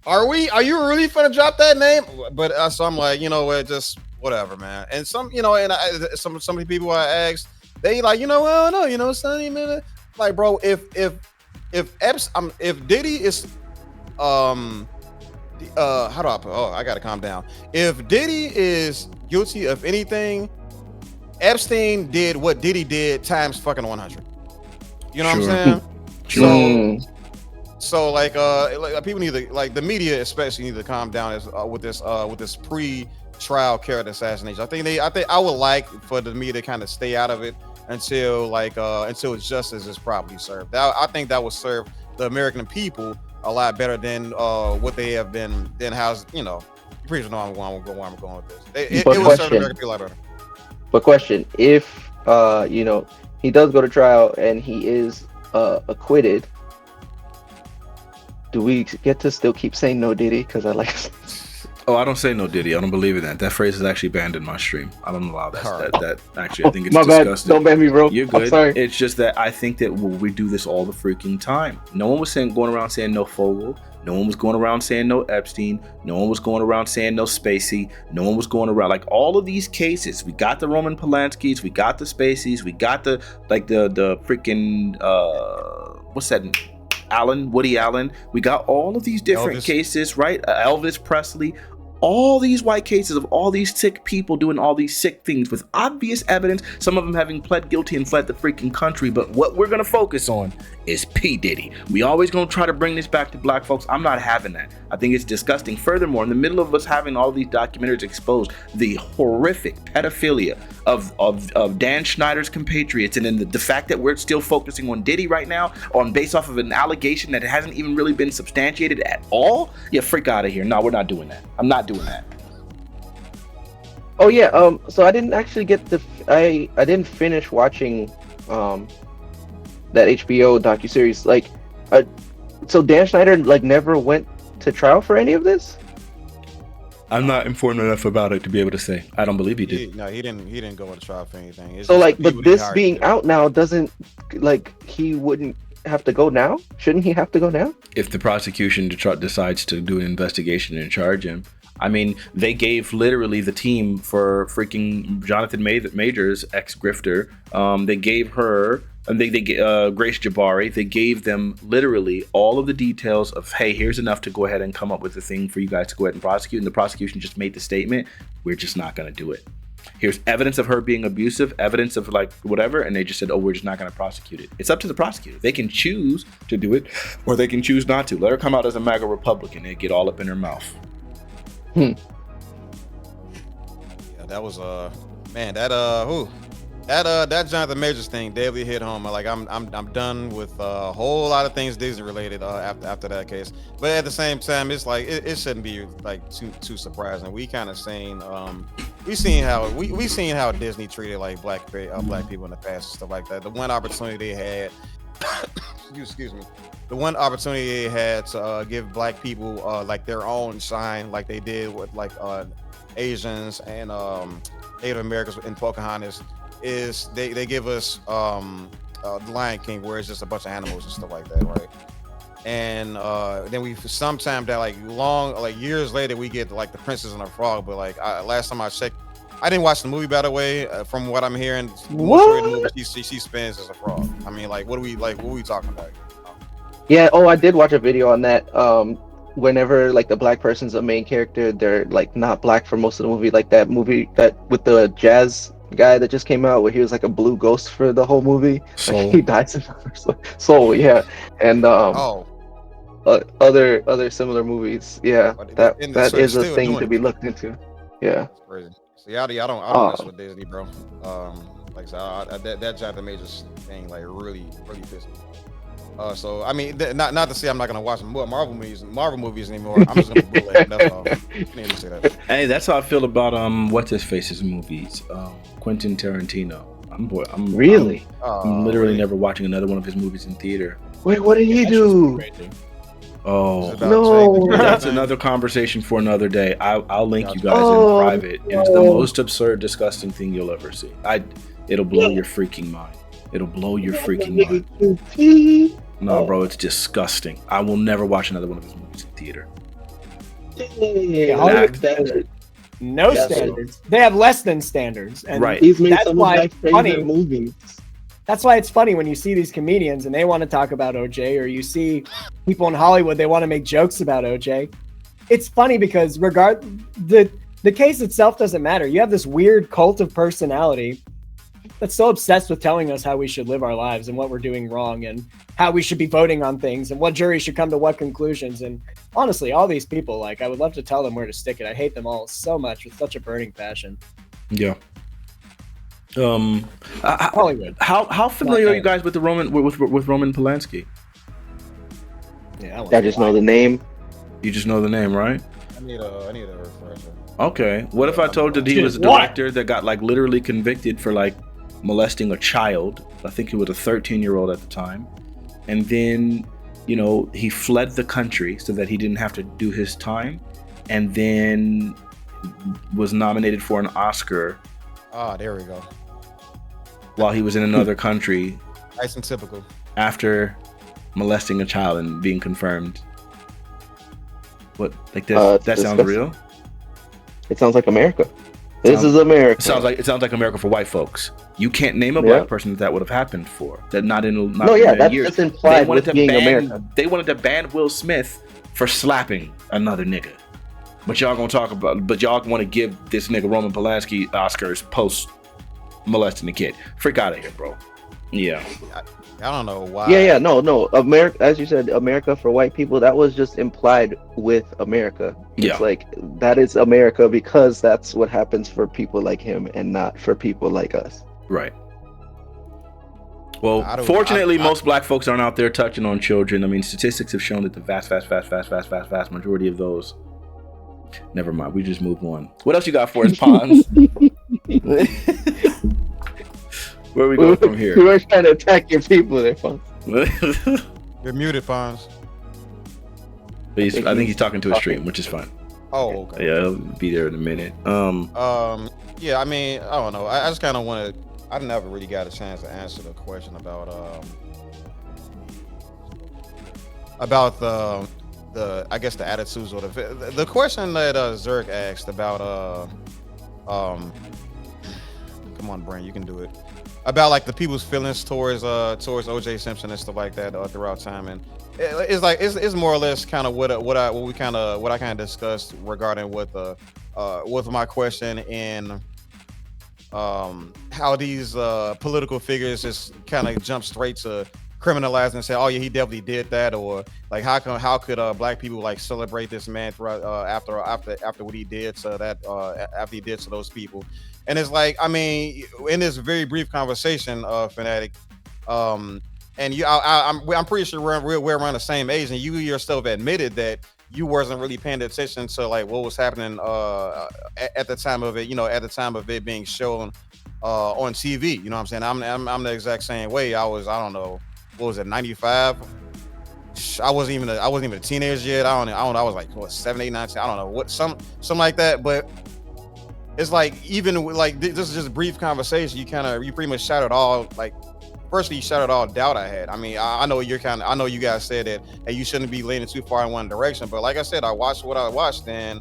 Are you really finna drop that name? But so I'm like, you know what, just whatever, man. And some, you know, and some of the people I asked, they like, you know, well, no, you know, Sonny, man, like, bro, if Diddy is how do I put? Oh, I gotta calm down. If Diddy is guilty of anything, Epstein did what Diddy did times fucking 100. You know what I'm saying? Sure. So like people need to, like, the media especially need to calm down with this pre-trial character assassination. I think I would like for the media to kind of stay out of it until justice is properly served. I think that would serve the American people a lot better than what they have been. Then how's, you know, you pretty know where I'm going with this. It would serve the American people a lot better. But question: if you know, he does go to trial and he is acquitted, do we get to still keep saying no Diddy? Because I like. Oh, I don't say no Diddy. I don't believe in that. That phrase is actually banned in my stream. I don't allow that. Right. That actually, I think it's my disgusting. Bad. Don't ban me, bro. You're good. I'm sorry. It's just that I think that we do this all the freaking time. No one was going around saying no Fogel. No one was going around saying no Epstein. No one was going around saying no Spacey. No one was going around, like, all of these cases. We got the Roman Polanskis. We got the Spaceys. We got the freaking what's that? Woody Allen. We got all of these different cases, right? Elvis Presley. All these white cases of all these sick people doing all these sick things with obvious evidence, some of them having pled guilty and fled the freaking country. But what we're going to focus on is P. Diddy. We always going to try to bring this back to black folks. I'm not having that. I think it's disgusting. Furthermore, in the middle of us having all these documentaries expose the horrific pedophilia of Dan Schneider's compatriots, and then the fact that we're still focusing on Diddy right now based off of an allegation that hasn't even really been substantiated at all, yeah, freak out of here. No, we're not doing that. I'm not doing that. Oh yeah, so I didn't actually get I didn't finish watching that HBO docuseries. Like, So Dan Schneider like never went to trial for any of this? I'm not informed enough about it to be able to say. I don't believe he did. No, he didn't go to trial for anything. It's So just like, the but people he this hired being to do it. out now doesn't like he wouldn't have to go now? Shouldn't he have to go now? If the prosecution decides to do an investigation and charge him. I mean, they gave literally the team for freaking Jonathan Majors, ex-grifter. They gave her, and they Grace Jabari. They gave them literally all of the details of, hey, here's enough to go ahead and come up with a thing for you guys to go ahead and prosecute. And the prosecution just made the statement, we're just not going to do it. Here's evidence of her being abusive, evidence of like whatever, and they just said, oh, we're just not going to prosecute it. It's up to the prosecutor. They can choose to do it, or they can choose not to. Let her come out as a MAGA Republican and get all up in her mouth. Yeah, that was man, that Jonathan Majors thing definitely hit home. Like I'm done with a whole lot of things Disney related after that case. But at the same time, it's like it shouldn't be like too surprising. We kind of seen we seen how Disney treated like black people in the past and stuff like that. The one opportunity they had, excuse me, the one opportunity they had to give black people like their own shine, like they did with like Asians and Native Americans in Pocahontas, is they give us the Lion King, where it's just a bunch of animals and stuff like that, right? And then we sometime that like years later we get like the Princess and the Frog, but like last time I checked, I didn't watch the movie, by the way. From what I'm hearing, most of the movie she spins as a frog. I mean, like what are we talking about? Yeah. Oh, I did watch a video on that. Whenever like the black person's a main character, they're like not black for most of the movie. Like that movie that with the jazz guy that just came out, where he was like a blue ghost for the whole movie. Soul. Like, he dies in the first one. Soul, yeah. And other similar movies. Yeah, that is a thing to be looked into. Yeah. That's crazy. See, I don't mess with Disney, bro. Like I said, that Jonathan Majors thing like really pissed me. So I mean, not to say I'm not gonna watch more Marvel movies anymore. I'm just gonna bootleg. That's all. I need to say that. Hey, that's how I feel about what's his face's movies, Quentin Tarantino. I'm really. I'm literally never watching another one of his movies in theater. Wait, what did he do? Oh no! That's another conversation for another day. I'll link you guys in private. It's the most absurd, disgusting thing you'll ever see. It'll blow your freaking mind. It'll blow your freaking mind. No, bro, it's disgusting. I will never watch another one of his movies in theater. No standards. They have less than standards. And right. He's made some of my favorite movies. That's why it's funny when you see these comedians and they want to talk about OJ, or you see people in Hollywood, they want to make jokes about OJ. It's funny because the case itself doesn't matter. You have this weird cult of personality that's so obsessed with telling us how we should live our lives and what we're doing wrong and how we should be voting on things and what jury should come to what conclusions. And honestly, all these people, like, I would love to tell them where to stick it. I hate them all so much with such a burning passion. Yeah. Hollywood. How familiar are you guys with the Roman Polanski? Yeah, I just know the name. You just know the name, right? I need a refresher. Okay. What if I told you that he was a director that got like literally convicted for like molesting a child? I think he was a 13-year-old at the time. And then, he fled the country so that he didn't have to do his time, and then was nominated for an Oscar. Ah, there we go. While he was in another country. Nice and typical. After molesting a child and being confirmed. What? Like this? That sounds real? It sounds like America. This is America. It sounds like America for white folks. You can't name a black person that would have happened for. That not in that's years. just implied with being America. They wanted to ban Will Smith for slapping another nigga. But y'all want to give this nigga Roman Polanski Oscars post molesting the kid. Freak out of here, bro. Yeah. I don't know why. No. America, as you said, America for white people, that was just implied with America. Yeah. It's like, that is America because that's what happens for people like him and not for people like us. Right. Well, fortunately, most black folks aren't out there touching on children. I mean, statistics have shown that the vast majority of those. Never mind. We just move on. What else you got for us, Pons? Where we go from here? We were trying to attack your people there, Pons. You're muted, Pons. But I think he's talking to a stream, which is fine. Oh, okay. Yeah, he'll be there in a minute. Yeah, I mean, I don't know. I just kind of want to. I never really got a chance to answer the question about the I guess the attitudes or the question that Zerk asked about come on, Brand, you can do it. About like the people's feelings towards OJ Simpson and stuff like that throughout time, and it's like it's more or less kind of what I kind of discussed regarding with my question and how these political figures just kind of jump straight to criminalize and say, oh yeah, he definitely did that, or like how could black people like celebrate this man throughout after what he did to that after he did to those people. And it's like, I mean, in this very brief conversation, Fanatiq, and I'm pretty sure we're around the same age, and you yourself admitted that you wasn't really paying attention to like what was happening at the time of it, at the time of it being shown on TV. You know what I'm saying? I'm the exact same way. I don't know, what was it, 95? I wasn't even a teenager yet. I don't know. I was like, what, 7, 8, 9, 10, I don't know, what, something like that. But it's like, even like this is just a brief conversation. You pretty much shouted all, like, firstly, you shouted all doubt I had. I mean, I know I know you guys said that, hey, you shouldn't be leaning too far in one direction. But like I said, I watched what I watched, and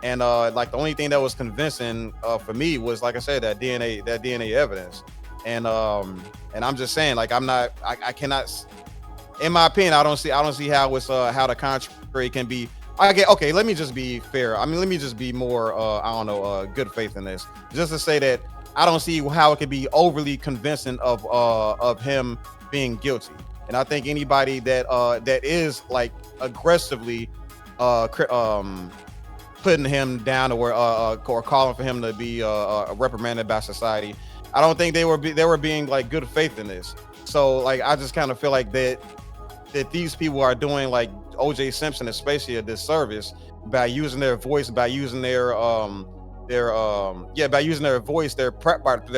like the only thing that was convincing for me was, like I said, that DNA evidence. And I'm just saying, like, I cannot, in my opinion, I don't see how it's how the contrary can be. Okay, let me just be fair. I mean, let me just be more good faith in this. Just to say that I don't see how it could be overly convincing of him being guilty. And I think anybody that is like aggressively putting him down or calling for him to be reprimanded by society, I don't think they were being like good faith in this. So like, I just kind of feel like that these people are doing like OJ Simpson especially a disservice by using their voice, by using their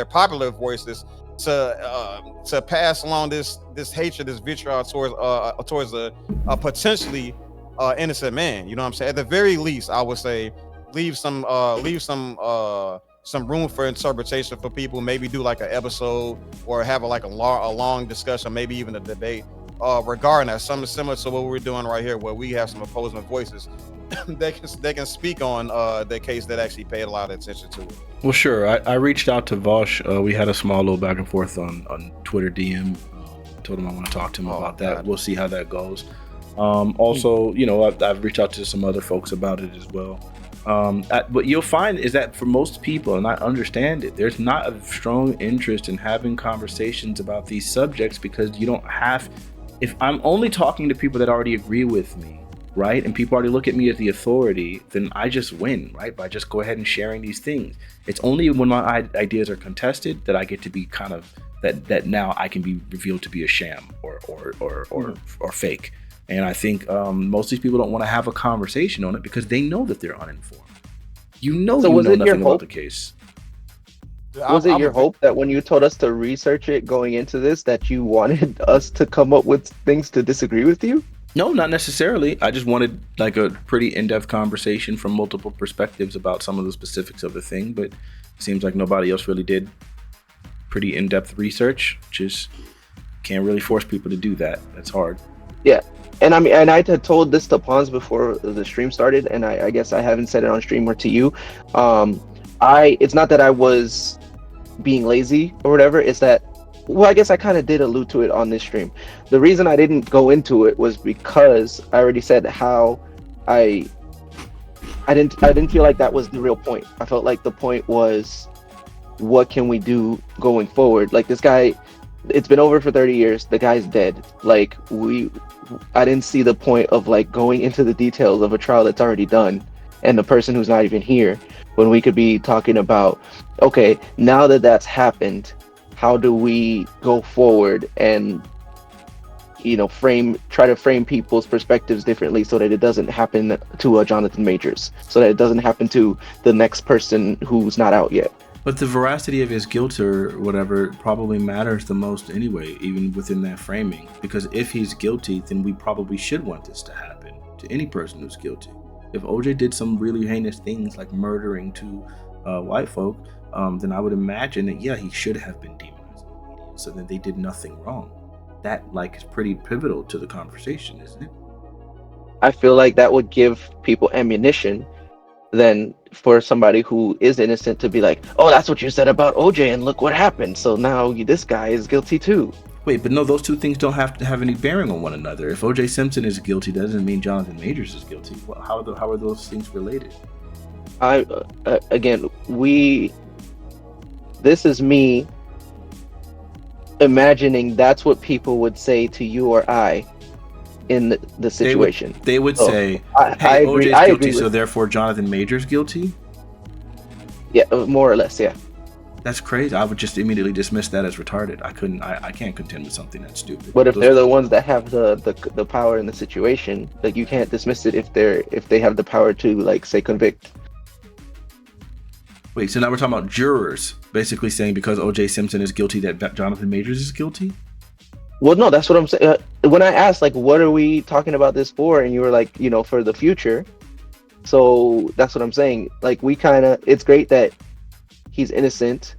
popular voices to pass along this hatred, this vitriol towards a potentially innocent man. You know what I'm saying? At the very least, I would say leave some room for interpretation for people. Maybe do like an episode or have a long discussion, maybe even a debate regarding that, something similar to what we're doing right here, where we have some opposing voices they can speak on the case that actually paid a lot of attention to it. Well, sure. I reached out to Vosh. We had a small little back and forth on Twitter DM. Told him I want to talk to him about that. We'll see how that goes. Also, I've reached out to some other folks about it as well. What you'll find is that for most people, and I understand it, there's not a strong interest in having conversations about these subjects, because you don't have. If I'm only talking to people that already agree with me, right, and people already look at me as the authority, then I just win, right, by just go ahead and sharing these things. It's only when my ideas are contested that I get to be kind of that now I can be revealed to be a sham or fake. And I think most of these people don't want to have a conversation on it because they know that they're uninformed. So you know nothing about the case. Was it your hope that when you told us to research it going into this, that you wanted us to come up with things to disagree with you? No, not necessarily. I just wanted like a pretty in-depth conversation from multiple perspectives about some of the specifics of the thing, but it seems like nobody else really did pretty in-depth research. Just can't really force people to do that. That's hard. Yeah. And I mean, and I had told this to Pons before the stream started, and I guess I haven't said it on stream or to you. It's not that I was being lazy or whatever, it's that, well, I guess I kind of did allude to it on this stream. The reason I didn't go into it was because I already said how I didn't feel like that was the real point. I felt like the point was, what can we do going forward? Like, this guy, it's been over for 30 years. The guy's dead. Like, I didn't see the point of like going into the details of a trial that's already done and the person who's not even here, when we could be talking about, okay, now that that's happened, how do we go forward and try to frame people's perspectives differently so that it doesn't happen to Jonathan Majors, so that it doesn't happen to the next person who's not out yet. But the veracity of his guilt or whatever probably matters the most anyway, even within that framing. Because if he's guilty, then we probably should want this to happen to any person who's guilty. If OJ did some really heinous things like murdering two white folk, then I would imagine that, yeah, he should have been demonized in the media, so that they did nothing wrong. That is pretty pivotal to the conversation, isn't it? I feel like that would give people ammunition then for somebody who is innocent to be like, oh, that's what you said about OJ and look what happened. So now this guy is guilty too. Wait, but no, those two things don't have to have any bearing on one another. If OJ Simpson is guilty, that doesn't mean Jonathan Majors is guilty. Well, how are those things related? This is me imagining that's what people would say to you or I in the situation. They would say, hey, OJ's guilty, so therefore Jonathan Majors guilty? Yeah, more or less, yeah. That's crazy. I would just immediately dismiss that as retarded. I can't contend with something that's stupid. But if they're the ones that have the power in the situation, like, you can't dismiss it if they have the power to, like, say, convict. Wait, so now we're talking about jurors basically saying because OJ Simpson is guilty that Jonathan Majors is guilty? Well, no, that's what I'm saying. When I asked, like, what are we talking about this for? And you were like, for the future. So that's what I'm saying. Like, it's great that he's innocent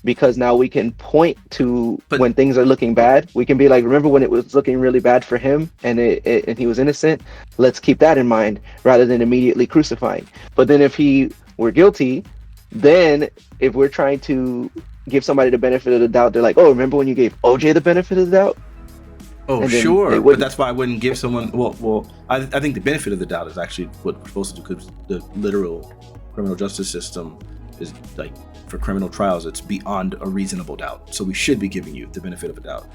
because now we can point to when things are looking bad. We can be like, remember when it was looking really bad for him and and he was innocent? Let's keep that in mind rather than immediately crucifying. But then if he were guilty, then if we're trying to give somebody the benefit of the doubt, they're like, oh, remember when you gave OJ the benefit of the doubt? Oh, sure. But that's why I wouldn't give someone, I think the benefit of the doubt is actually what we're supposed to do, because the literal criminal justice system is, like, for criminal trials, it's beyond a reasonable doubt. So we should be giving you the benefit of a doubt.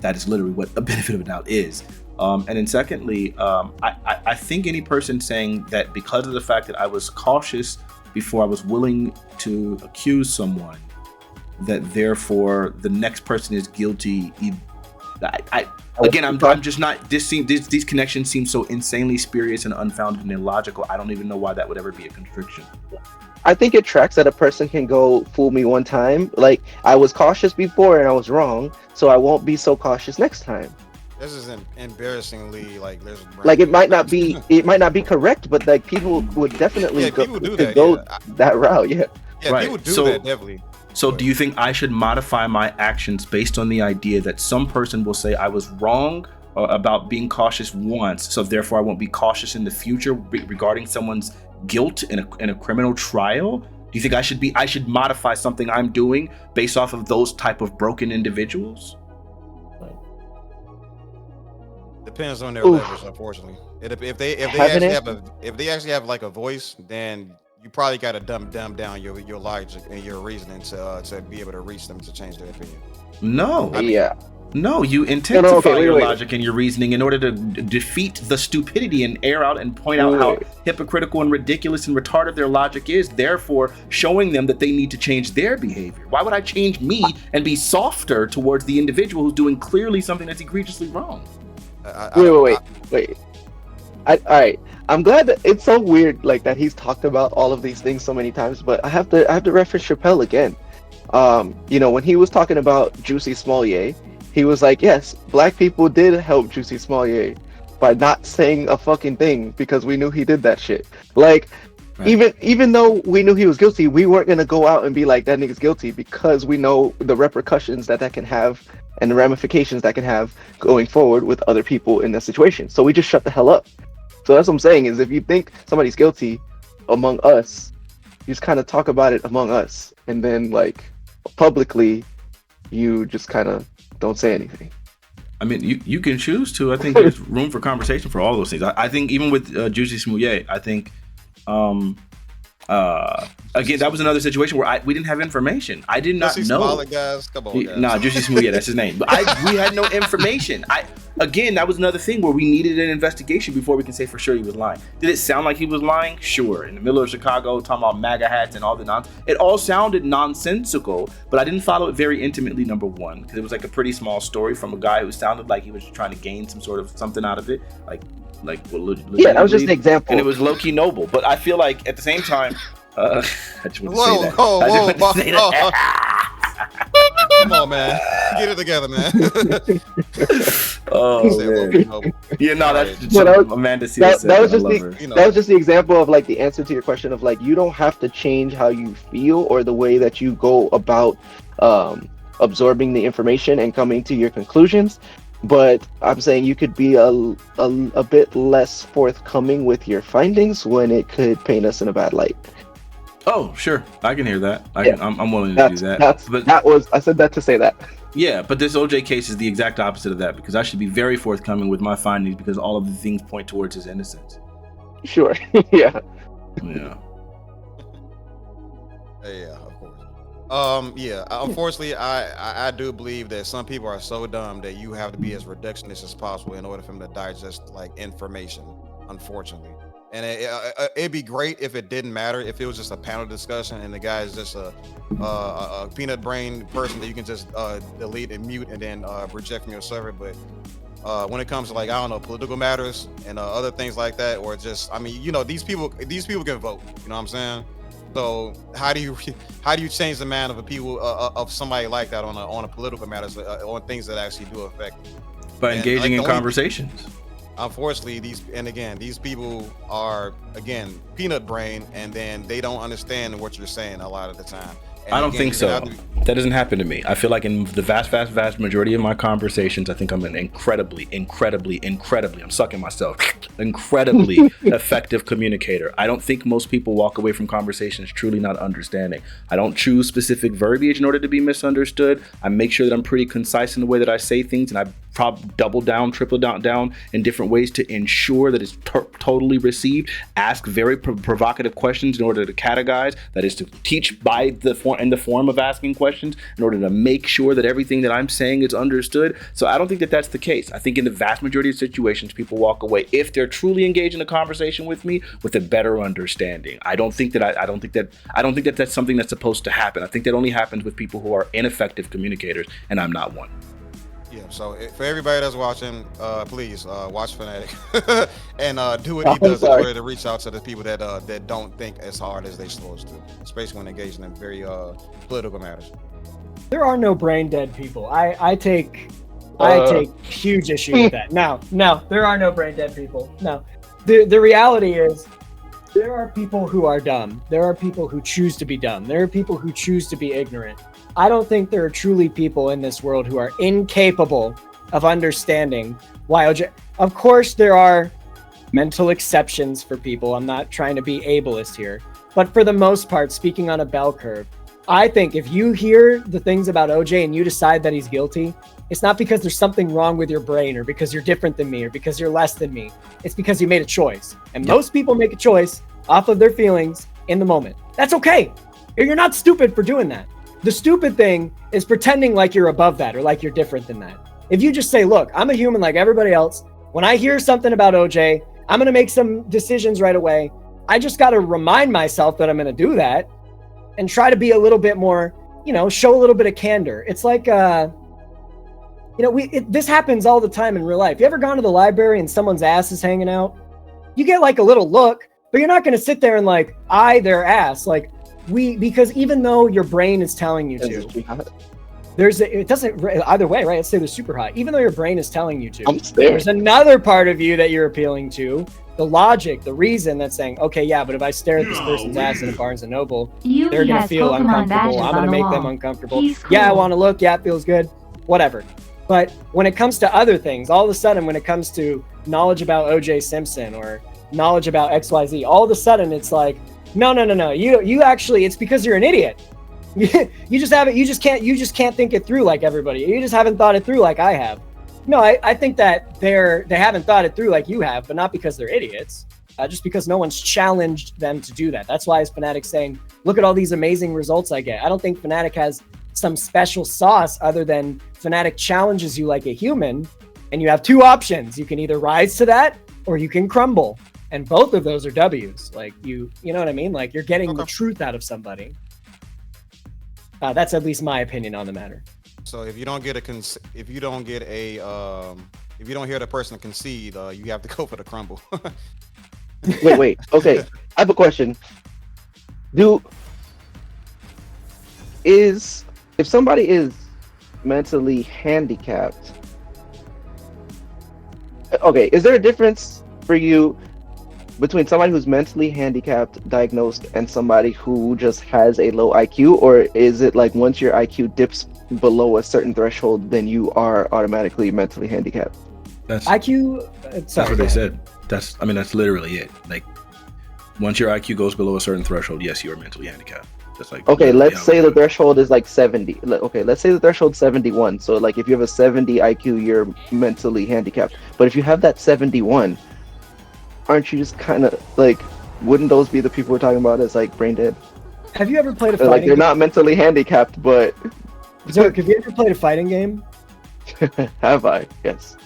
That is literally what a benefit of a doubt is. And then secondly, I think any person saying that because of the fact that I was cautious before I was willing to accuse someone, that therefore the next person is guilty. I'm just not. These connections seem so insanely spurious and unfounded and illogical. I don't even know why that would ever be a constriction. I think it tracks that a person can go fool me one time. Like, I was cautious before and I was wrong, so I won't be so cautious next time. This is embarrassingly like it might not be correct, but like people would definitely go that route. Yeah, right. People do that definitely. So do you think I should modify my actions based on the idea that some person will say I was wrong about being cautious once, so therefore I won't be cautious in the future regarding someone's guilt in a criminal trial? Do you think I should modify something I'm doing based off of those type of broken individuals? Depends on their leverage, unfortunately. If they actually have like a voice, then you probably got to dumb down your logic and your reasoning to be able to reach them to change their opinion. No, you intensify your logic and your reasoning in order to defeat the stupidity and air out and point out how hypocritical and ridiculous and retarded their logic is, therefore showing them that they need to change their behavior. Why would I change me and be softer towards the individual who's doing clearly something that's egregiously wrong? Wait. All right. I'm glad that it's so weird, like, that he's talked about all of these things so many times, but I have to reference Chappelle again. When he was talking about Juicy Smollett, he was like, yes, black people did help Juicy Smollett by not saying a fucking thing because we knew he did that shit. Like, right. Even though we knew he was guilty, we weren't gonna go out and be like, that nigga's guilty, because we know the repercussions that can have and the ramifications that can have going forward with other people in that situation. So we just shut the hell up. So that's what I'm saying, is if you think somebody's guilty among us, you just kind of talk about it among us, and then, like, publicly, you just kind of don't say anything. I mean, you can choose to. I think there's room for conversation for all those things. I think even with Juicy Smollett, I think again, that was another situation where we didn't have information. I did not know. Guys. Come on, guys. Nah, Juicy Smollett, that's his name. But we had no information. Again, that was another thing where we needed an investigation before we can say for sure he was lying. Did it sound like he was lying? Sure. In the middle of Chicago, talking about MAGA hats and all the nonsense. It all sounded nonsensical, but I didn't follow it very intimately, number one, because it was like a pretty small story from a guy who sounded like he was trying to gain some sort of something out of it. That was just an example. And it was low-key noble. But I feel like at the same time, I just want to Whoa, say that. whoa, I just whoa, want to say that. Come on, man. Get it together, man. Oh Say hello, man. Noble. Yeah, no, that's Alright. No, that was- Amanda Seals said that was that. I just love the her. You know, that was just the example of like the answer to your question of like you don't have to change how you feel or the way that you go about absorbing the information and coming to your conclusions. But I'm saying you could be a bit less forthcoming with your findings when it could paint us in a bad light. Oh, sure, I can hear that. Yeah. I'm willing to do that. But I said that to say that. yeah, but this OJ case is the exact opposite of that because I should be very forthcoming with my findings because all of the things point towards his innocence. Sure. Yeah. Yeah. yeah, of course. Yeah. Unfortunately, I do believe that some people are so dumb that you have to be as reductionist as possible in order for them to digest like information. Unfortunately, and it'd be great if it didn't matter if it was just a panel discussion and the guy is just a peanut brain person that you can just delete and mute and then reject from your server. But when it comes to like I don't know political matters and other things like that, or just I mean these people can vote. You know what I'm saying? So how do you change the mind of a people of somebody like that on a political matters on things that actually do affect them? By And, engaging like, in the only- conversations. Unfortunately, these people are again peanut brain, and then they don't understand what you're saying a lot of the time. And I don't again, think you're so. gonna have to- That doesn't happen to me. I feel like in the vast majority of my conversations, I think I'm an incredibly, I'm sucking myself, incredibly effective communicator. I don't think most people walk away from conversations truly not understanding. I don't choose specific verbiage in order to be misunderstood. I make sure that I'm pretty concise in the way that I say things, and I double down, triple down in different ways to ensure that it's totally received. Ask very provocative questions in order to categorize. That is to teach by the form of asking questions in order to make sure that everything that I'm saying is understood. So I don't think that that's the case. I think in the vast majority of situations, people walk away if they're truly engaged in a conversation with me with a better understanding. I don't think that that's something that's supposed to happen. I think that only happens with people who are ineffective communicators, and I'm not one. Yeah, so for everybody that's watching, please watch Fanatiq and do what he does in order to reach out to the people that don't think as hard as they're supposed to, especially when engaging in very political matters. There are no brain dead people. I take huge issue with that. No, there are no brain dead people. No, the reality is there are people who are dumb. There are people who choose to be dumb. There are people who choose to be ignorant. I don't think there are truly people in this world who are incapable of understanding why OJ. Of course, there are mental exceptions for people. I'm not trying to be ableist here. But for the most part, speaking on a bell curve, I think if you hear the things about OJ and you decide that he's guilty, it's not because there's something wrong with your brain or because you're different than me or because you're less than me. It's because you made a choice. And most people make a choice off of their feelings in the moment. That's okay. You're not stupid for doing that. The stupid thing is pretending like you're above that or like you're different than that. If you just say, look, I'm a human like everybody else. When I hear something about OJ, I'm going to make some decisions right away. I just got to remind myself that I'm going to do that and try to be a little bit more, show a little bit of candor. It's like, this happens all the time in real life. You ever gone to the library and someone's ass is hanging out? You get like a little look, but you're not going to sit there and like eye their ass. Like because even though your brain is telling you to, it doesn't either way, right? Let's say they're super hot. Even though your brain is telling you to, there's another part of you that you're appealing to. The logic, the reason that's saying, okay, yeah, but if I stare at this person's ass in a Barnes and Noble, they're going to feel uncomfortable. I'm going to make them uncomfortable. Yeah, I want to look. Yeah, it feels good. Whatever. But when it comes to other things, all of a sudden, when it comes to knowledge about OJ Simpson or knowledge about XYZ, all of a sudden it's like, no. You actually, it's because you're an idiot. You just can't think it through like everybody. You just haven't thought it through like I have. No, I think that they haven't thought it through like you have, but not because they're idiots. Just because no one's challenged them to do that. That's why is Fanatiq saying, look at all these amazing results I get. I don't think Fanatiq has some special sauce other than Fanatiq challenges you like a human, and you have two options. You can either rise to that or you can crumble. And both of those are W's. Like you know what I mean? Like you're getting the truth out of somebody. That's at least my opinion on the matter. So if you don't hear the person concede, you have to go for the crumble. Wait. Okay, I have a question. Do is if somebody is mentally handicapped, okay, is there a difference for you between somebody who's mentally handicapped diagnosed and somebody who just has a low IQ, or is it like once your IQ dips below a certain threshold then you are automatically mentally handicapped? That's IQ. that's Sorry, what go they ahead. said. That's literally it. Like once your IQ goes below a certain threshold, yes, you are mentally handicapped. That's like Okay, literally let's how say it the goes. threshold is like 70. Okay, let's say the threshold's 71. So like if you have a 70 IQ, you're mentally handicapped. But if you have that 71, aren't you just kind of like, wouldn't those be the people we're talking about as like brain dead? Have you ever played a Like fighting they're game? not mentally handicapped, but Zerk, have you ever played a fighting game? have I? Yes.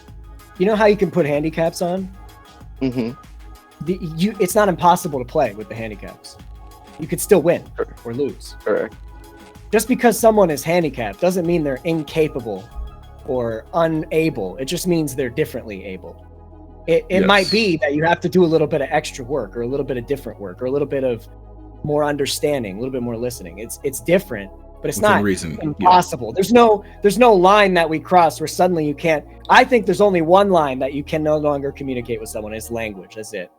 You know how you can put handicaps on? Mm-hmm. It's not impossible to play with the handicaps. You could still win or lose. Correct. Just because someone is handicapped doesn't mean they're incapable or unable. It just means they're differently able. It Yes. might be that you have to do a little bit of extra work or a little bit of different work or a little bit of more understanding, a little bit more listening. It's different, but it's Within not reason. Yeah. impossible. There's no line that we cross where suddenly you can't. I think there's only one line that you can no longer communicate with someone is language. That's it.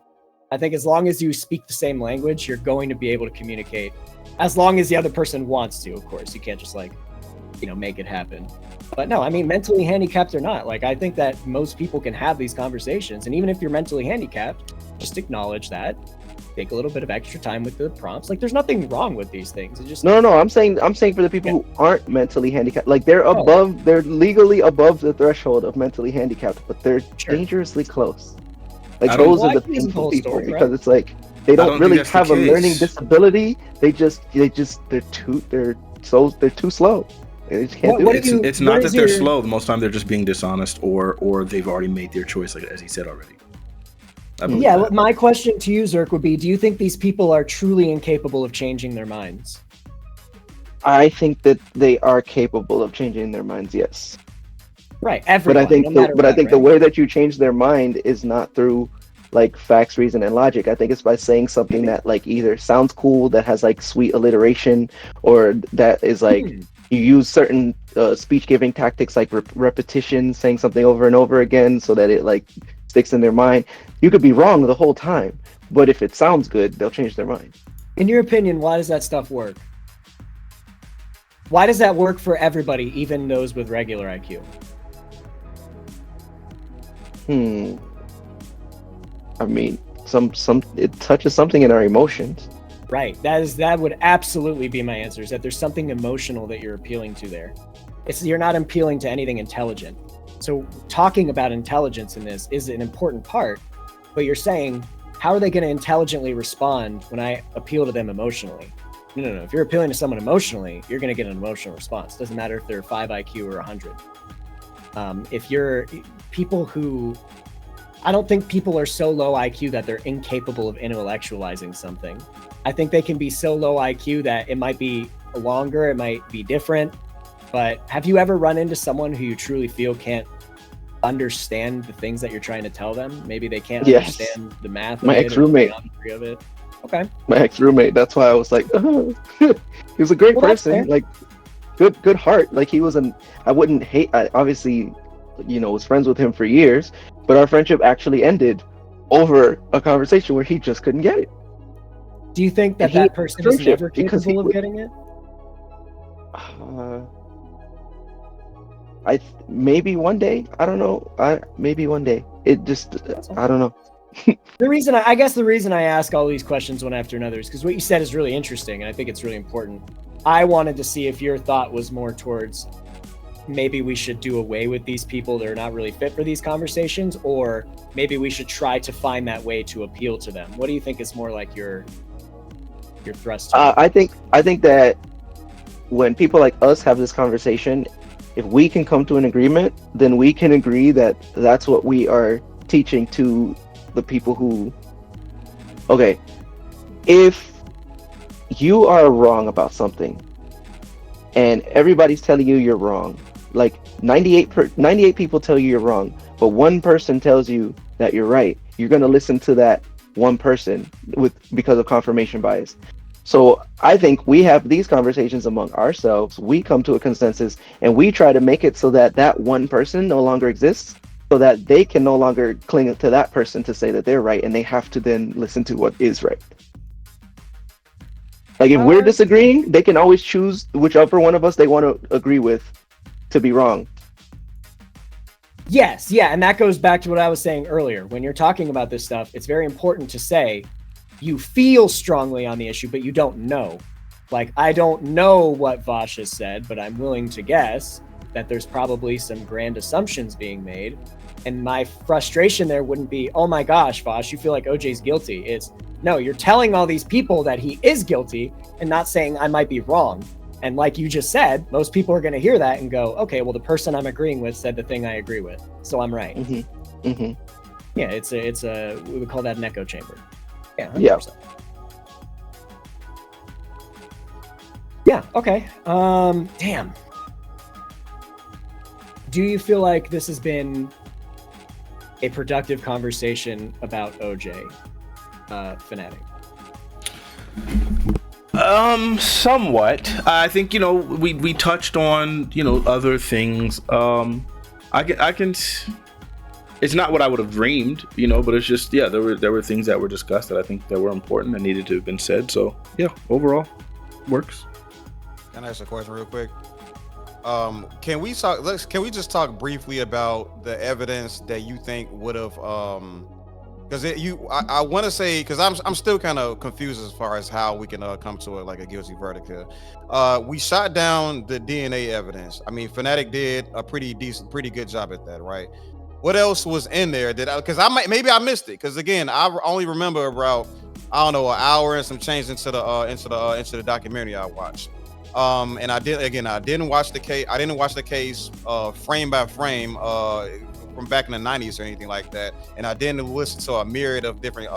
I think as long as you speak the same language, you're going to be able to communicate. As long as the other person wants to, of course. You can't just make it happen. But no, I mean, mentally handicapped or not, like I think that most people can have these conversations. And even if you're mentally handicapped, just acknowledge that. Take a little bit of extra time with the prompts. Like there's nothing wrong with these things. It's just No. I'm saying for the people who aren't mentally handicapped, like they're legally above the threshold of mentally handicapped, but they're Sure. dangerously close. Like I don't- those Well, are the IQ isn't the painful whole people story, because right? it's like they I don't don't think really that's the have a learning case. disability. They're too slow. They just can't What- do what it. do you- It's what not is that they're your- slow. Most of the time they're just being dishonest or they've already made their choice, like as he said already. I believe Yeah, that. my question to you, Zerk, would be: do you think these people are truly incapable of changing their minds? I think that they are capable of changing their minds. Yes. Right, everyone. But I think no matter what, the right? way that you change their mind is not through like facts, reason, and logic. I think it's by saying something that like either sounds cool, that has like sweet alliteration, or that is like you use certain speech giving tactics like repetition, saying something over and over again, so that it like sticks in their mind. You could be wrong the whole time, but if it sounds good, they'll change their mind. In your opinion, why does that stuff work? Why does that work for everybody, even those with regular IQ? I mean, some it touches something in our emotions. Right. That would absolutely be my answer. Is that there's something emotional that you're appealing to there. You're not appealing to anything intelligent. So talking about intelligence in this is an important part, but you're saying, how are they going to intelligently respond when I appeal to them emotionally? No. If you're appealing to someone emotionally, you're going to get an emotional response. Doesn't matter if they're 5 IQ or 100. If you're people who, I don't think people are so low IQ that they're incapable of intellectualizing something. I think they can be so low IQ that it might be longer, it might be different. But have you ever run into someone who you truly feel can't understand the things that you're trying to tell them? Maybe they can't Yes. understand the math. My of it or the ex-roommate. geometry of it. Okay. My ex-roommate. That's why I was like, he was a great Well, that's person, fair. like good heart. Like he was I wouldn't hate. I obviously, was friends with him for years, but our friendship actually ended over a conversation where he just couldn't get it. Do you think that And he- that person is friendship, never because he capable of would- getting it? Maybe one day. I don't know. Maybe one day. It just I don't know. The reason I guess the reason I ask all these questions one after another is because what you said is really interesting, and I think it's really important. I wanted to see if your thought was more towards maybe we should do away with these people that are not really fit for these conversations, or maybe we should try to find that way to appeal to them. What do you think is more like your thrust? I think that when people like us have this conversation, if we can come to an agreement, then we can agree that that's what we are teaching to the people who. Okay, if you are wrong about something and everybody's telling you you're wrong, like 98 people tell you you're wrong, but one person tells you that you're right, you're going to listen to that one person because of confirmation bias. So I think we have these conversations among ourselves. We come to a consensus and we try to make it so that that one person no longer exists, so that they can no longer cling to that person to say that they're right, and they have to then listen to what is right. Like if we're disagreeing, they can always choose whichever one of us they want to agree with to be wrong. Yes, yeah, and that goes back to what I was saying earlier. When you're talking about this stuff, it's very important to say you feel strongly on the issue, but you don't know. Like, I don't know what Vosh has said, but I'm willing to guess that there's probably some grand assumptions being made. And my frustration there wouldn't be, oh my gosh, Vosh, you feel like OJ's guilty. It's, no, you're telling all these people that he is guilty and not saying I might be wrong. And like you just said, most people are going to hear that and go, okay, well, the person I'm agreeing with said the thing I agree with, so I'm right. Mm-hmm. Mm-hmm. Yeah, it's a we would call that an echo chamber. Yeah, 100%. Yeah. Yeah, okay. Damn. Do you feel like this has been a productive conversation about OJ, Fanatiq? Somewhat. I think, we touched on, other things. I can it's not what I would have dreamed, but it's just, yeah, there were things that were discussed that I think that were important and needed to have been said. So yeah, overall works. Can I ask a question real quick? Can we just talk briefly about the evidence that you think would have, because I want to say, because I'm still kind of confused as far as how we can come to a guilty verdict here. We shot down the DNA evidence. I mean, Fanatiq did a pretty good job at that, right? What else was in there? Because maybe I missed it. Because again, I only remember about, I don't know, an hour and some change into the documentary I watched. And I didn't watch the case. I didn't watch the case frame by frame from back in the 90s or anything like that. And I didn't listen to a myriad of different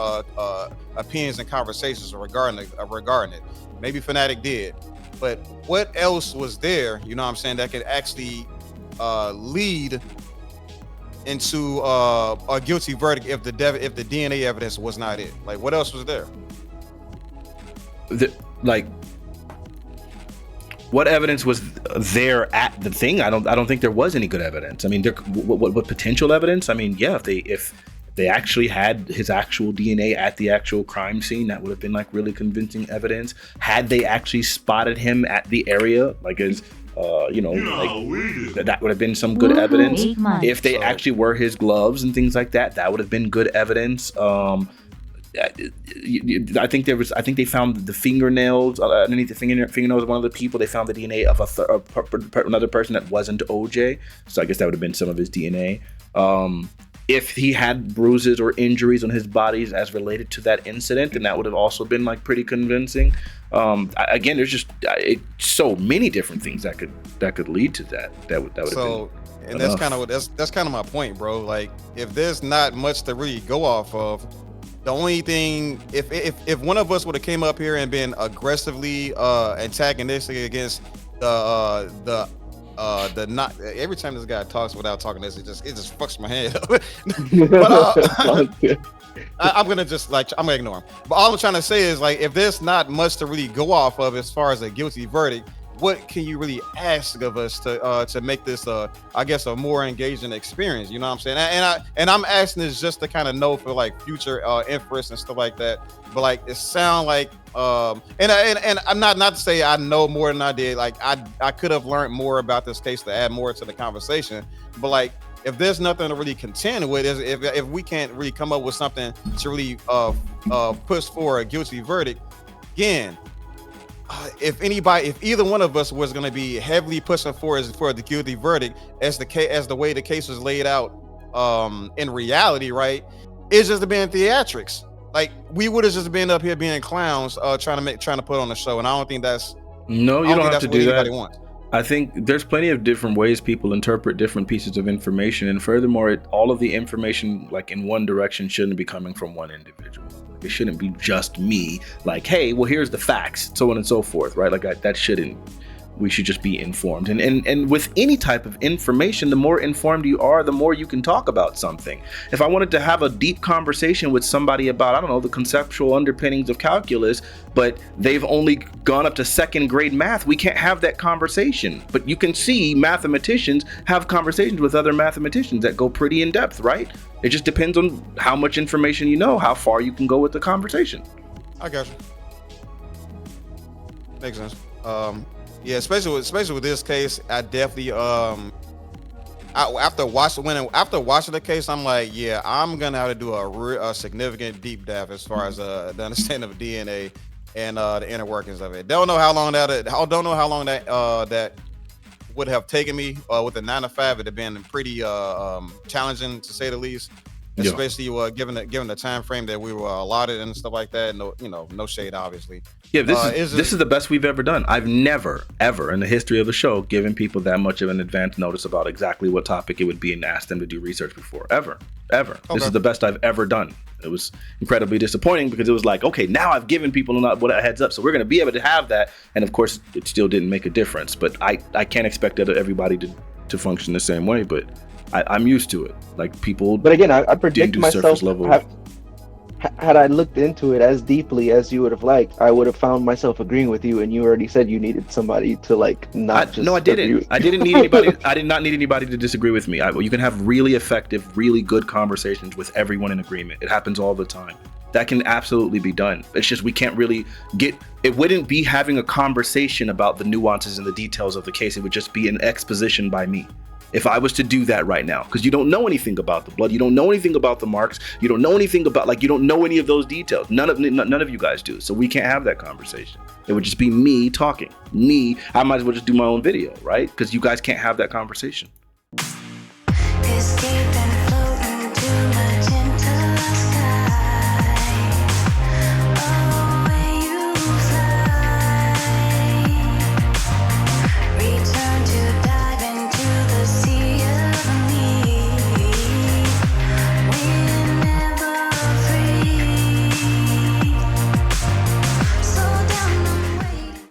opinions and conversations regarding it. Maybe Fanatiq did, but what else was there? You know what I'm saying? That could actually lead into a guilty verdict if the DNA evidence was not it. Like, what else was there? What evidence was there at the thing? I don't think there was any good evidence. I mean, what potential evidence? I mean, yeah, if they actually had his actual DNA at the actual crime scene, that would have been really convincing evidence. Had they actually spotted him at the area, that would have been some good evidence. If they actually were his gloves and things like that, that would have been good evidence. I think they found the fingernails underneath the fingernails of one of the people. They found the DNA of another person that wasn't OJ. So I guess that would have been some of his DNA. If he had bruises or injuries on his bodies as related to that incident, then that would have also been pretty convincing. Again, there's just so many different things that could lead to that. That would have been. And that's kind of my point, bro. Like, if there's not much to really go off of, the only thing, if one of us would have came up here and been aggressively antagonistic against the not, every time this guy talks without talking this, it just fucks my head up. But I'm gonna ignore him. But all I'm trying to say is, if there's not much to really go off of as far as a guilty verdict, what can you really ask of us to make this I guess a more engaging experience? You know what I'm saying? And I'm asking this just to kind of know for future inference and stuff like that. But it sound like and I'm not to say I know more than I did. I could have learned more about this case to add more to the conversation. But if there's nothing to really contend with, if we can't really come up with something to really push for a guilty verdict, again, if either one of us was going to be heavily pushing for the guilty verdict as the way the case was laid out in reality, right, it's just been theatrics. We would have just been up here being clowns trying to put on a show, and I don't think that's you don't have to do that. Wants. I think there's plenty of different ways people interpret different pieces of information, and furthermore, all of the information in one direction shouldn't be coming from one individual. It shouldn't be just me, hey, well, here's the facts, so on and so forth, right? That shouldn't We should just be informed. And with any type of information, the more informed you are, the more you can talk about something. If I wanted to have a deep conversation with somebody about, I don't know, the conceptual underpinnings of calculus, but they've only gone up to second grade math, we can't have that conversation. But you can see mathematicians have conversations with other mathematicians that go pretty in depth, right? It just depends on how much information you know, how far you can go with the conversation. I got you. Makes sense. Yeah, especially with this case, I definitely after watching the case, I'm like, yeah, I'm gonna have to do a significant deep dive as far as the understanding of DNA and the inner workings of it. Don't know how long that would have taken me with the 9 to 5. It'd have been pretty challenging to say the least. Especially given the time frame that we were allotted and stuff like that. No shade, obviously. Yeah, this is the best we've ever done. I've never, ever in the history of the show given people that much of an advance notice about exactly what topic it would be and asked them to do research before. Ever. Okay. This is the best I've ever done. It was incredibly disappointing because it was like, okay, now I've given people a heads up, so we're going to be able to have that. And of course, it still didn't make a difference. But I can't expect everybody to function the same way. But I'm used to it. Like people. But again, I predict myself. Level. Had I looked into it as deeply as you would have liked, I would have found myself agreeing with you. And you already said you needed somebody to not just. No, I didn't. I didn't need anybody. I did not need anybody to disagree with me. You can have really effective, really good conversations with everyone in agreement. It happens all the time. That can absolutely be done. It's just we can't really get. It wouldn't be having a conversation about the nuances and the details of the case. It would just be an exposition by me. If I was to do that right now, because you don't know anything about the blood, you don't know anything about the marks, you don't know anything about, you don't know any of those details. None of you guys do. So we can't have that conversation. It would just be me talking. I might as well just do my own video, right? Because you guys can't have that conversation.